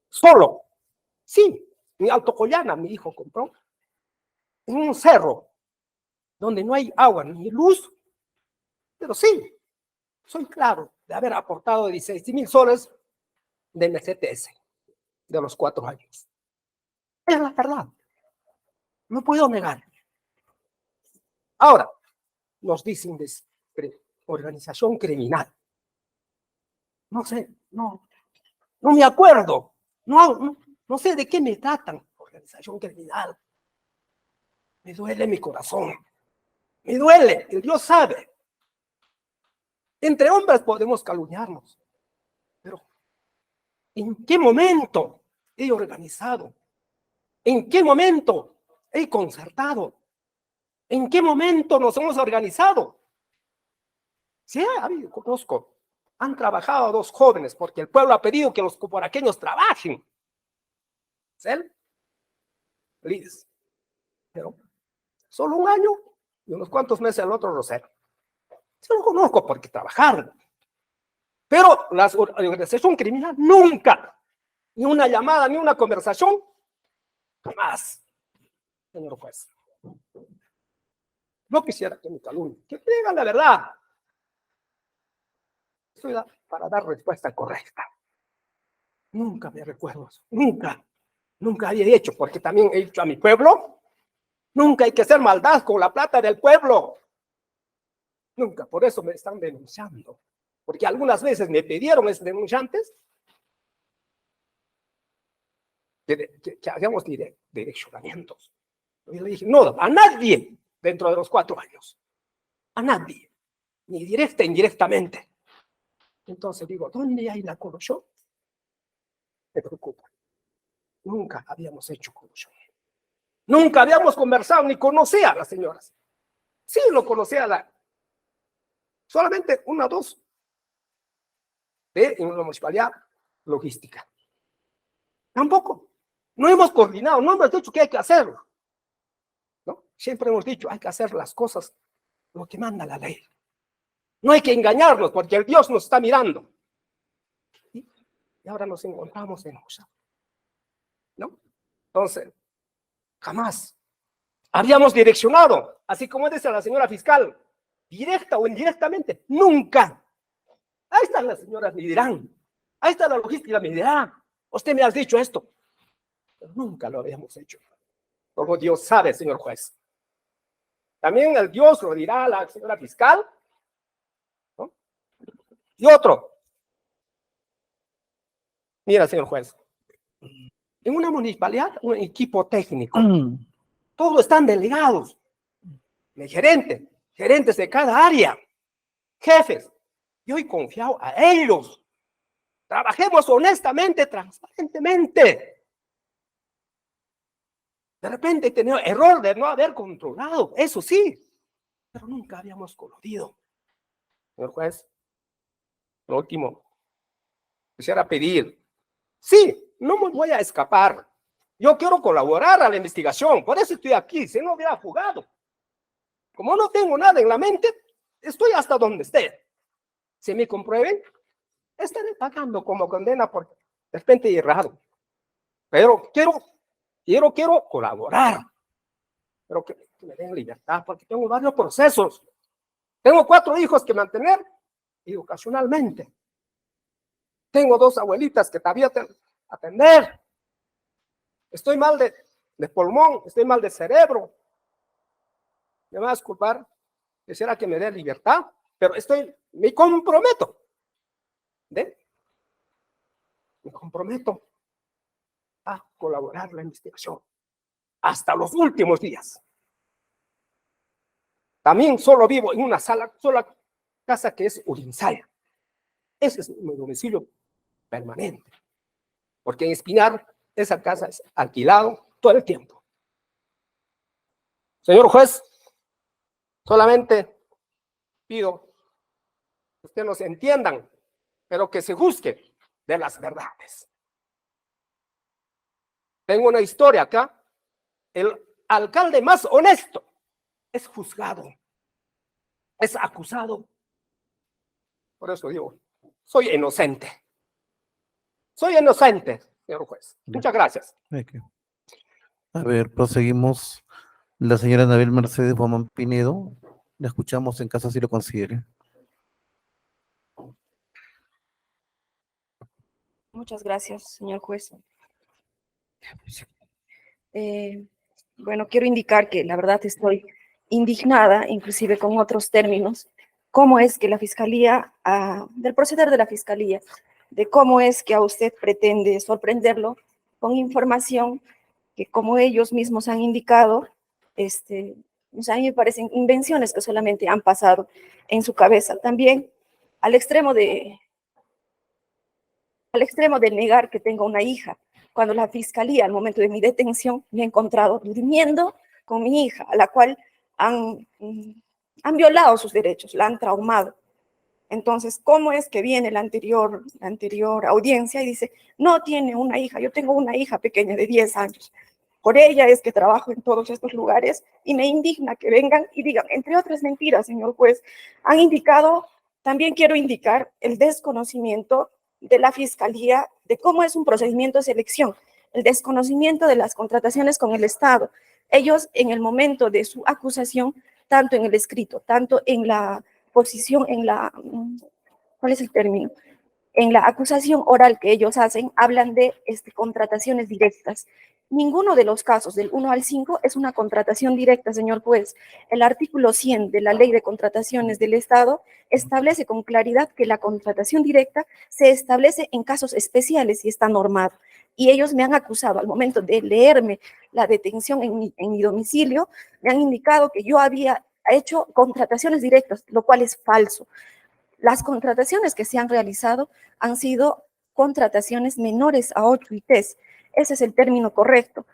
Solo, sí, en Alto Collana mi hijo compró, en un cerro, donde no hay agua ni luz, pero sí, soy claro de haber aportado 16,000 soles de MCTS de los 4 años. Es la verdad, no puedo negar. Ahora, nos dicen de organización criminal. No sé, no me acuerdo, no sé de qué me tratan, organización criminal. Me duele mi corazón, me duele, el Dios sabe. Entre hombres podemos calumniarnos, pero ¿en qué momento he organizado? ¿En qué momento he concertado? ¿En qué momento nos hemos organizado? Sí, conozco, han trabajado 2 jóvenes porque el pueblo ha pedido que los coporaqueños trabajen. ¿Sí? Liz. Pero solo 1 año y unos cuantos meses el otro Rosero. Yo lo conozco porque trabajaron. Pero la organización criminal nunca, ni una llamada, ni una conversación, jamás, señor juez. No quisiera que me calumnie, que digan la verdad. Estoy para dar respuesta correcta. Nunca me recuerdo eso, nunca había hecho, porque también he dicho a mi pueblo, nunca hay que hacer maldad con la plata del pueblo. Nunca, por eso me están denunciando. Porque algunas veces me pidieron esos denunciantes que hagamos direccionamientos. Y le dije, no, a nadie dentro de los 4 años. A nadie. Ni directa, indirectamente. Entonces digo, ¿dónde hay la corrupción? Me preocupa. Nunca habíamos hecho corrupción. Nunca habíamos conversado, ni conocía a las señoras. Sí, lo conocía solamente 1 o 2 en la municipalidad logística. Tampoco. No hemos coordinado, no hemos dicho que hay que hacerlo. ¿No? Siempre hemos dicho, hay que hacer las cosas lo que manda la ley. No hay que engañarnos porque el Dios nos está mirando. Y ahora nos encontramos en USA. ¿No? Entonces, jamás habíamos direccionado, así como dice la señora fiscal, directa o indirectamente, nunca. Ahí están las señoras, me dirán. Ahí está la logística, me dirá. Usted me ha dicho esto. Pero nunca lo habíamos hecho. Como Dios sabe, señor juez. También el Dios lo dirá a la señora fiscal. ¿No? Y otro. Mira, señor juez. En una municipalidad, un equipo técnico. Todos están delegados. De gerentes de cada área. Jefes. Yo he confiado a ellos. Trabajemos honestamente, transparentemente. De repente he tenido error de no haber controlado, eso sí, pero nunca habíamos coludido. Señor juez, lo último, quisiera pedir, sí, no me voy a escapar. Yo quiero colaborar a la investigación, por eso estoy aquí, si no hubiera jugado. Como no tengo nada en la mente, estoy hasta donde esté. Si me comprueben, estaré pagando como condena por de repente errado. Pero quiero colaborar. Pero que me den libertad, porque tengo varios procesos. Tengo 4 hijos que mantener y ocasionalmente. Tengo 2 abuelitas que todavía atender. Estoy mal de pulmón, estoy mal de cerebro. Me va a disculpar, quisiera que me dé libertad, pero me comprometo. Me comprometo a colaborar en la investigación hasta los últimos días. También solo vivo en una sola casa que es Urinsaya. Ese es mi domicilio permanente. Porque en Espinar, esa casa es alquilado todo el tiempo. Señor juez, solamente pido que ustedes nos entiendan, pero que se juzgue de las verdades. Tengo una historia acá. El alcalde más honesto es juzgado, es acusado. Por eso digo, soy inocente. Soy inocente, señor juez. Muchas gracias. A ver, proseguimos. La señora Anabel Mercedes Bomán Pinedo. La escuchamos en caso así lo considere. Muchas gracias, señor juez. Bueno, quiero indicar que la verdad estoy indignada, inclusive con otros términos, cómo es que la Fiscalía, del proceder de la Fiscalía, de cómo es que a usted pretende sorprenderlo con información que, como ellos mismos han indicado, o sea, a mí me parecen invenciones que solamente han pasado en su cabeza. También al extremo de negar que tengo una hija, cuando la Fiscalía, al momento de mi detención, me ha encontrado durmiendo con mi hija, a la cual han violado sus derechos, la han traumado. Entonces, ¿cómo es que viene la anterior audiencia y dice, no tiene una hija, yo tengo una hija pequeña de 10 años? Por ella es que trabajo en todos estos lugares y me indigna que vengan y digan, entre otras mentiras, señor juez, han indicado, también quiero indicar el desconocimiento de la Fiscalía de cómo es un procedimiento de selección, el desconocimiento de las contrataciones con el Estado. Ellos, en el momento de su acusación, tanto en el escrito, tanto en la posición, ¿cuál es el término? En la acusación oral que ellos hacen, hablan de contrataciones directas. Ninguno de los casos del 1 al 5 es una contratación directa, señor juez. El artículo 100 de la Ley de Contrataciones del Estado establece con claridad que la contratación directa se establece en casos especiales y está normado. Y ellos me han acusado, al momento de leerme la detención en mi domicilio, me han indicado que yo había hecho contrataciones directas, lo cual es falso. Las contrataciones que se han realizado han sido contrataciones menores a 8 ITs. Ese es el término correcto.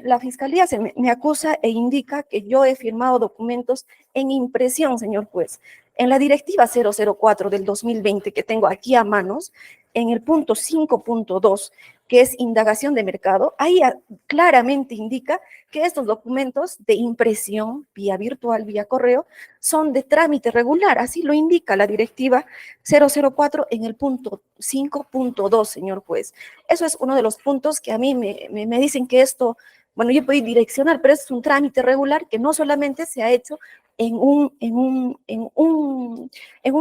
La Fiscalía me acusa e indica que yo he firmado documentos en impresión, señor juez. En la directiva 004 del 2020 que tengo aquí a manos, en el punto 5.2, que es indagación de mercado, ahí claramente indica que estos documentos de impresión vía virtual, vía correo, son de trámite regular. Así lo indica la directiva 004 en el punto 5.2, señor juez. Eso es uno de los puntos que a mí me dicen que esto, bueno, yo puedo direccionar, pero es un trámite regular que no solamente se ha hecho en un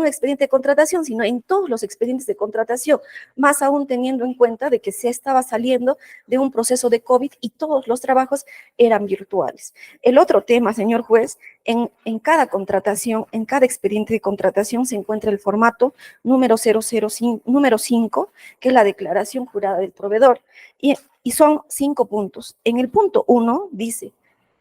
expediente de contratación, sino en todos los expedientes de contratación, más aún teniendo en cuenta de que se estaba saliendo de un proceso de COVID y todos los trabajos eran virtuales. El otro tema, señor juez, en cada contratación, en cada expediente de contratación se encuentra el formato número 5, que es la declaración jurada del proveedor, y son 5 puntos. En el punto 1 dice,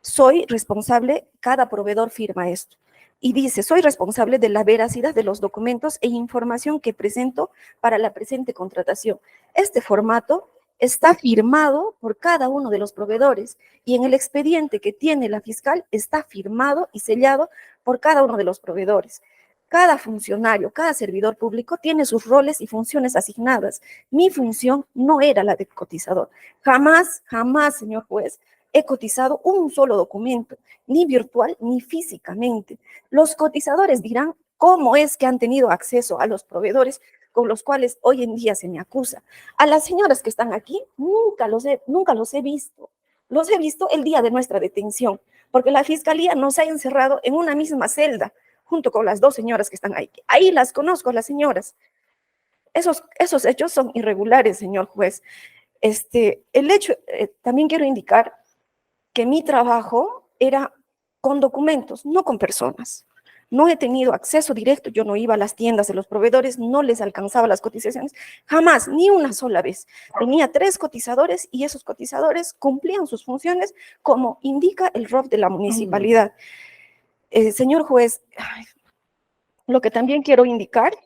soy responsable, cada proveedor firma esto, y dice, soy responsable de la veracidad de los documentos e información que presento para la presente contratación. Este formato está firmado por cada uno de los proveedores y en el expediente que tiene la fiscal está firmado y sellado por cada uno de los proveedores. Cada funcionario, cada servidor público tiene sus roles y funciones asignadas. Mi función no era la de cotizador. Jamás, jamás, señor juez, he cotizado un solo documento, ni virtual ni físicamente. Los cotizadores dirán cómo es que han tenido acceso a los proveedores con los cuales hoy en día se me acusa. A las señoras que están aquí, nunca los he visto. Los he visto el día de nuestra detención, porque la fiscalía nos ha encerrado en una misma celda, junto con las dos señoras que están ahí. Ahí las conozco, las señoras. Esos hechos son irregulares, señor juez. El hecho, también quiero indicar que mi trabajo era con documentos, no con personas. No he tenido acceso directo, yo no iba a las tiendas de los proveedores, no les alcanzaba las cotizaciones, jamás, ni una sola vez. Tenía 3 cotizadores y esos cotizadores cumplían sus funciones como indica el ROF de la municipalidad. Señor juez, lo que también quiero indicar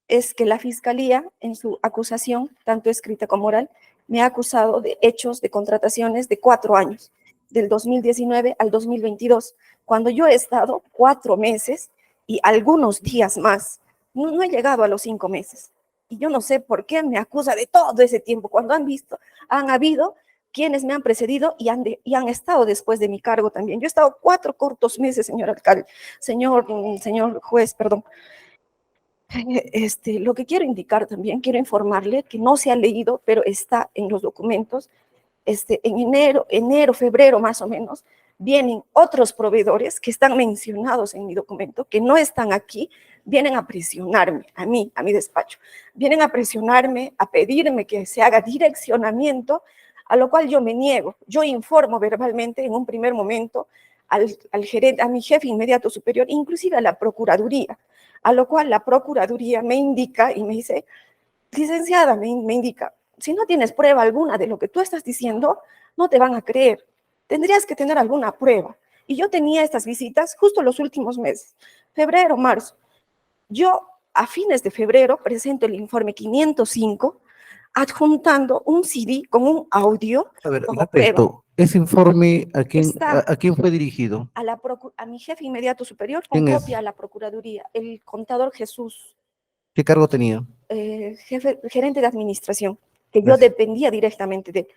es que la fiscalía, en su acusación, tanto escrita como oral, me ha acusado de hechos de contrataciones de 4 años, del 2019 al 2022, cuando yo he estado 4 meses y algunos días más. No he llegado a los 5 meses. Y yo no sé por qué me acusa de todo ese tiempo, cuando han habido quienes me han precedido y han estado después de mi cargo también. Yo he estado 4 cortos meses, señor alcalde, señor juez, perdón. Lo que quiero indicar también, quiero informarle que no se ha leído, pero está en los documentos. En enero, febrero más o menos, vienen otros proveedores que están mencionados en mi documento, que no están aquí, vienen a presionarme, a mí, a mi despacho. Vienen a presionarme, a pedirme que se haga direccionamiento, a lo cual yo me niego. Yo informo verbalmente en un primer momento al gerente, a mi jefe inmediato superior, inclusive a la Procuraduría, a lo cual la Procuraduría me indica y me dice, licenciada, me indica, si no tienes prueba alguna de lo que tú estás diciendo, no te van a creer. Tendrías que tener alguna prueba. Y yo tenía estas visitas justo los últimos meses, febrero, marzo. Yo a fines de febrero presento el informe 505, adjuntando un CD con un audio A ver, como prueba. respeto, ese informe, Está- a quién fue dirigido? A mi jefe inmediato superior con ¿Quién es? copia a la Procuraduría, el contador Jesús, ¿Qué cargo tenía? gerente de administración, que yo Gracias. dependía directamente de él.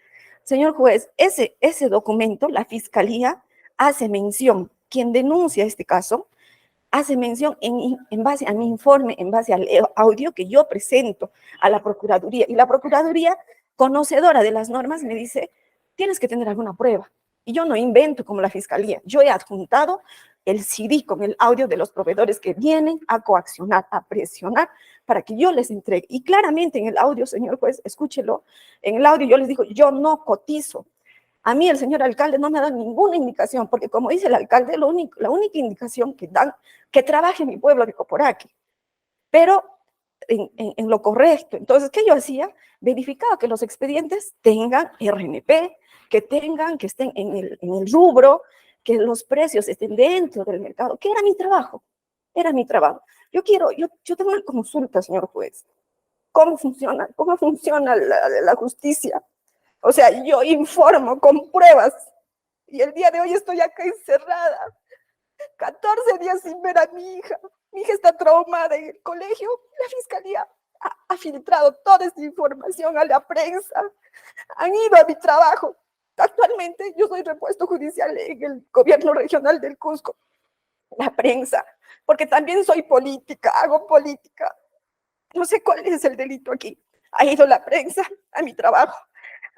Señor juez, ese documento, la fiscalía hace mención, quien denuncia este caso, hace mención en base a mi informe, en base al audio que yo presento a la Procuraduría. Y la Procuraduría, conocedora de las normas, me dice, tienes que tener alguna prueba. Y yo no invento como la Fiscalía. Yo he adjuntado el CD con el audio de los proveedores que vienen a coaccionar, a presionar para que yo les entregue. Y claramente en el audio, señor juez, escúchelo, en el audio yo les digo, yo no cotizo. A mí el señor alcalde no me ha dado ninguna indicación, porque como dice el alcalde, la única indicación que dan, que trabaje en mi pueblo de Coporaque, pero en lo correcto. Entonces, ¿qué yo hacía? Verificaba que los expedientes tengan RNP, que estén en el rubro, que los precios estén dentro del mercado, que era mi trabajo, Yo tengo una consulta, señor juez. ¿Cómo funciona la justicia? O sea, yo informo con pruebas y el día de hoy estoy acá encerrada, 14 días sin ver a mi hija. Mi hija está traumada en el colegio. La fiscalía ha filtrado toda esta información a la prensa. Han ido a mi trabajo. Actualmente yo soy repuesto judicial en el gobierno regional del Cusco. La prensa, porque también soy política, hago política. No sé cuál es el delito aquí. Ha ido la prensa a mi trabajo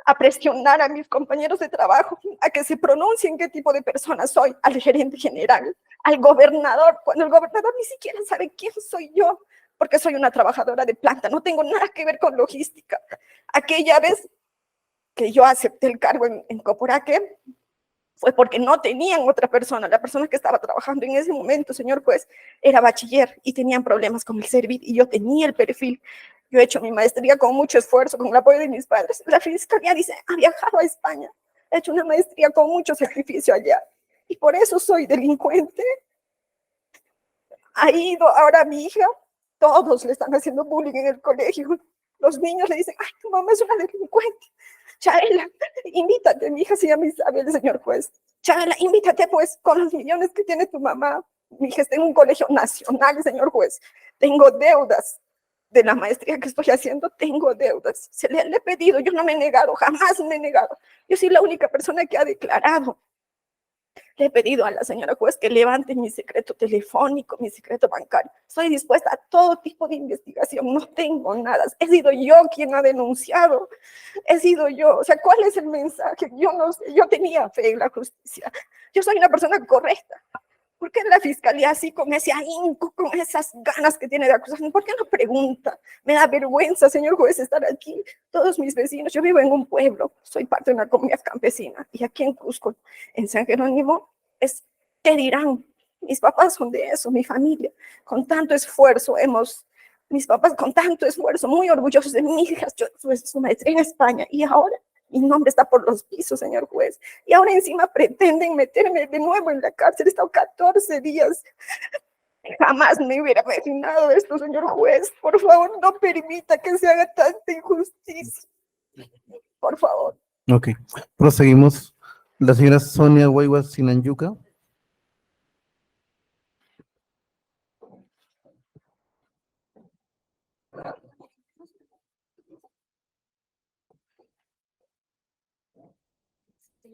a presionar a mis compañeros de trabajo a que se pronuncien qué tipo de persona soy, al gerente general, al gobernador, cuando el gobernador ni siquiera sabe quién soy yo, porque soy una trabajadora de planta, no tengo nada que ver con logística. Aquella vez que yo acepté el cargo en Coporaque, fue porque no tenían otra persona. La persona que estaba trabajando en ese momento, señor juez, era bachiller y tenían problemas con el Servit y yo tenía el perfil. Yo he hecho mi maestría con mucho esfuerzo, con el apoyo de mis padres. La fiscalía dice, ha viajado a España, ha hecho una maestría con mucho sacrificio allá. Y por eso soy delincuente. Ha ido ahora mi hija, todos le están haciendo bullying en el colegio. Los niños le dicen, ay, tu mamá es una delincuente. Chaela, invítate, mi hija se llama Isabel, señor juez. Chaela, invítate pues con los millones que tiene tu mamá. Mi hija está en un colegio nacional, señor juez. Tengo deudas de la maestría que estoy haciendo, tengo deudas. Le he pedido, yo no me he negado, jamás me he negado. Yo soy la única persona que ha declarado. Le he pedido a la señora juez que levante mi secreto telefónico, mi secreto bancario. Estoy dispuesta a todo tipo de investigación, no tengo nada. He sido yo quien ha denunciado, he sido yo. O sea, ¿cuál es el mensaje? Yo no sé, yo tenía fe en la justicia. Yo soy una persona correcta. ¿Por qué la fiscalía así, con ese ahínco, con esas ganas que tiene de acusarme? ¿Por qué no pregunta? Me da vergüenza, señor juez, estar aquí. Todos mis vecinos, yo vivo en un pueblo, soy parte de una comunidad campesina, y aquí en Cusco, en San Jerónimo, ¿qué dirán? Mis papás son de eso, mi familia. Con tanto esfuerzo mis papás con tanto esfuerzo, muy orgullosos de mis hijas, yo su maestría en España, y ahora mi nombre está por los pisos, señor juez. Y ahora encima pretenden meterme de nuevo en la cárcel. He estado 14 días. Jamás me hubiera imaginado esto, señor juez. Por favor, no permita que se haga tanta injusticia. Por favor. Ok, proseguimos. La señora Sonia Guaywas Sinanyuca.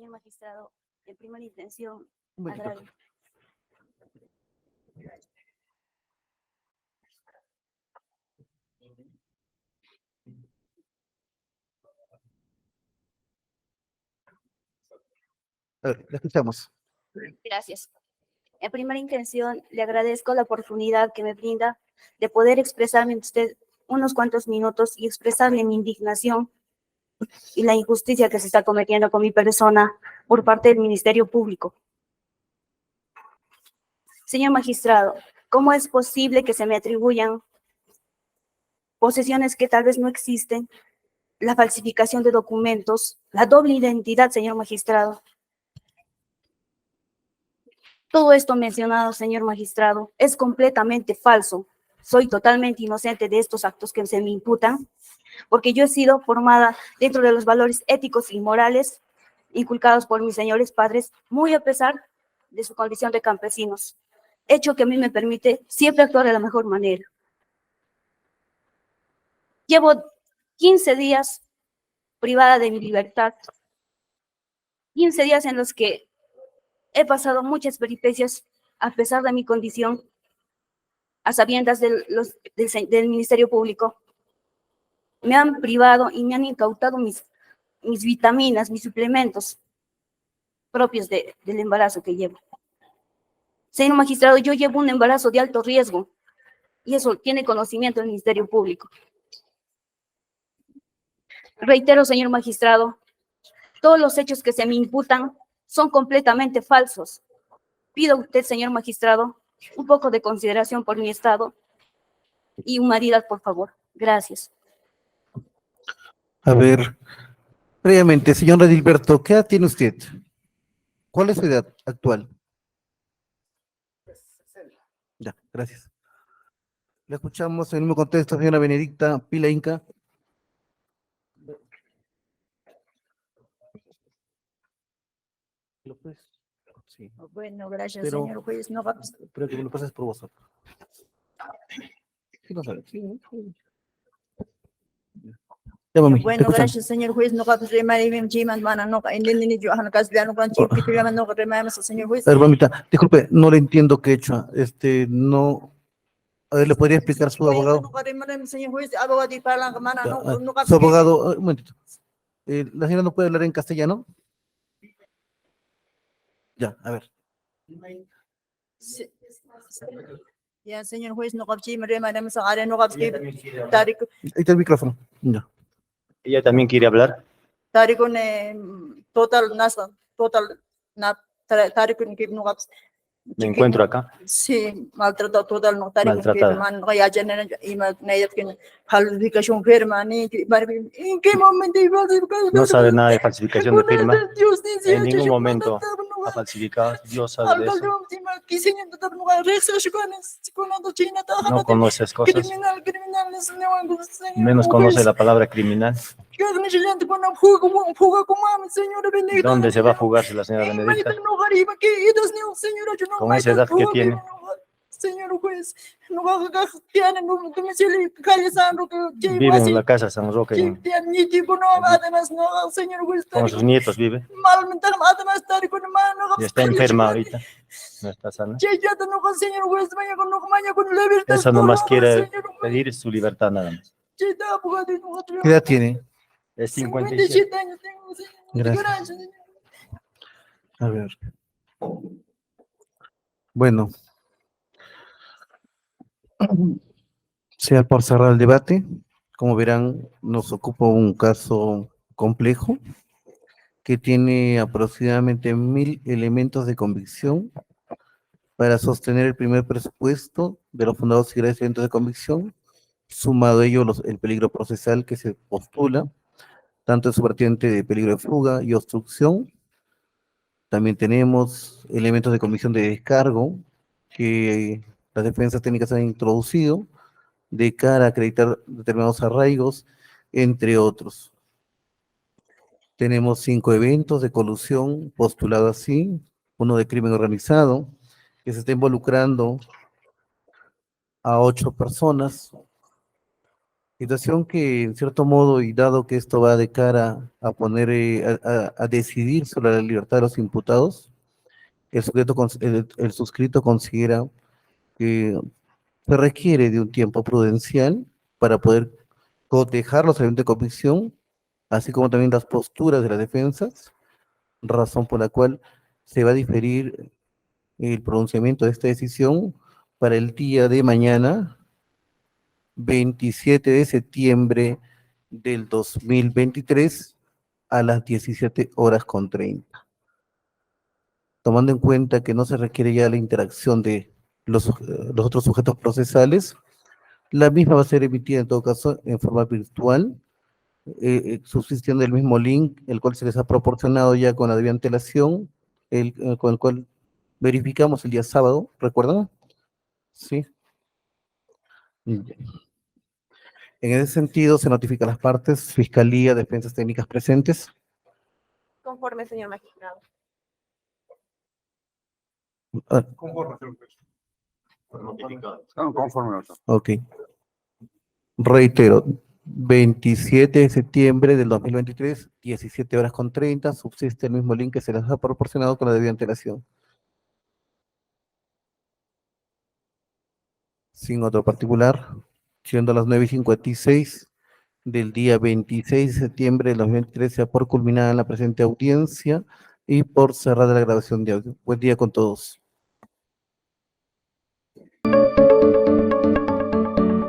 Señor magistrado, en primera intención, Un momentito. agradezco. A ver, la escuchamos. Gracias. En primera intención, le agradezco la oportunidad que me brinda de poder expresarme ante usted unos cuantos minutos y expresarle mi indignación y la injusticia que se está cometiendo con mi persona por parte del Ministerio Público. Señor magistrado, ¿cómo es posible que se me atribuyan posesiones que tal vez no existen, la falsificación de documentos, la doble identidad, señor magistrado? Todo esto mencionado, señor magistrado, es completamente falso. Soy totalmente inocente de estos actos que se me imputan, porque yo he sido formada dentro de los valores éticos y morales inculcados por mis señores padres, muy a pesar de su condición de campesinos, hecho que a mí me permite siempre actuar de la mejor manera. Llevo 15 días privada de mi libertad, 15 días en los que he pasado muchas peripecias a pesar de mi condición, a sabiendas del Ministerio Público. Me han privado y me han incautado mis vitaminas, mis suplementos propios del embarazo que llevo. Señor magistrado, yo llevo un embarazo de alto riesgo y eso tiene conocimiento el Ministerio Público. Reitero, señor magistrado, todos los hechos que se me imputan son completamente falsos. Pido a usted, señor magistrado, un poco de consideración por mi estado y humanidad, por favor. Gracias. A ver, previamente, señor Edilberto, ¿qué edad tiene usted? ¿Cuál es su edad actual? Ya, gracias. Le escuchamos en el mismo contexto, señora Benedicta Pila Inca. ¿Lo puedes? Sí, Bueno, gracias, Pero- señor juez. No, pero que me lo pases por WhatsApp. Sí, no sabe. Sí, sí. Ya, mami, te bueno, escuchamos. gracias, señor juez. No, señor juez. A ver, mamita, disculpe, no le entiendo qué he hecho. No. A ver, ¿le podría explicar su abogado? Señor juez, abogado y parlan, Ya, no, su abogado, un momentito. ¿La señora no puede hablar en castellano? Ya, a ver. Sí. Ya, señor juez, no capchi, me remaré, sa área, no capchi, Tarico, Ahí está el micrófono. Ya. Ella también quiere hablar. Tarico, total, nasa, total, Tarico, no capchi. Me encuentro acá. Sí, maltratado total, no, Tarico, Maltratado. man, kaya dyan na, falsificación firma, ni, ¿en qué momento iba a No sabe nada de falsificación de firma. Justicia, En ningún momento ha falsificado. Dios sabe de eso. No conoce esas cosas. Menos conoce la palabra criminal. ¿Dónde se va a fugarse la señora Benedicta? Con esa edad que tiene. señor juez. No va a tiene, no que me sale calle San Roque. Vive en la casa San Roque, Ni tipo no, además no, señor juez. con sus nietos vive. Malmente, además, estar con mano. Y está enferma ahorita, no está sana. Ya no con señor juez, mañana con no mañana con libertad. Eso nomás quiere pedir su libertad nada más. ¿Qué edad tiene? Es 57. 57 años tengo, señor. Gracias. Señor. A ver. Bueno. Sea por cerrar el debate, como verán, nos ocupa un caso complejo que tiene aproximadamente 1000 elementos de convicción para sostener el primer presupuesto de los fundados y graves elementos de convicción, sumado a ello el peligro procesal que se postula, tanto en su vertiente de peligro de fuga y obstrucción. También tenemos elementos de convicción de descargo que las defensas técnicas han introducido de cara a acreditar determinados arraigos, entre otros. Tenemos 5 eventos de colusión postulados así, uno de crimen organizado, que se está involucrando a 8 personas, situación que en cierto modo, y dado que esto va de cara a poner, a decidir sobre la libertad de los imputados, el suscrito considera que se requiere de un tiempo prudencial para poder cotejar los elementos de convicción, así como también las posturas de las defensas, razón por la cual se va a diferir el pronunciamiento de esta decisión para el día de mañana, 27 de septiembre del 2023, a las 17:30. Tomando en cuenta que no se requiere ya la interacción de los otros sujetos procesales, la misma va a ser emitida en todo caso en forma virtual, subsistiendo el mismo link, el cual se les ha proporcionado ya con la debida antelación, con el cual verificamos el día sábado, ¿recuerdan? Sí. En ese sentido, se notifica a las partes, Fiscalía, Defensas Técnicas presentes. Conforme, señor magistrado. Conforme, señor juez. Conforme, doctor. Ok. Reitero, 27 de septiembre del 2023, 17:30, subsiste el mismo link que se les ha proporcionado con la debida antelación. Sin otro particular, siendo las 9:56 del día 26 de septiembre del 2023, sea por culminada la presente audiencia y por cerrada la grabación de audio. Buen día con todos.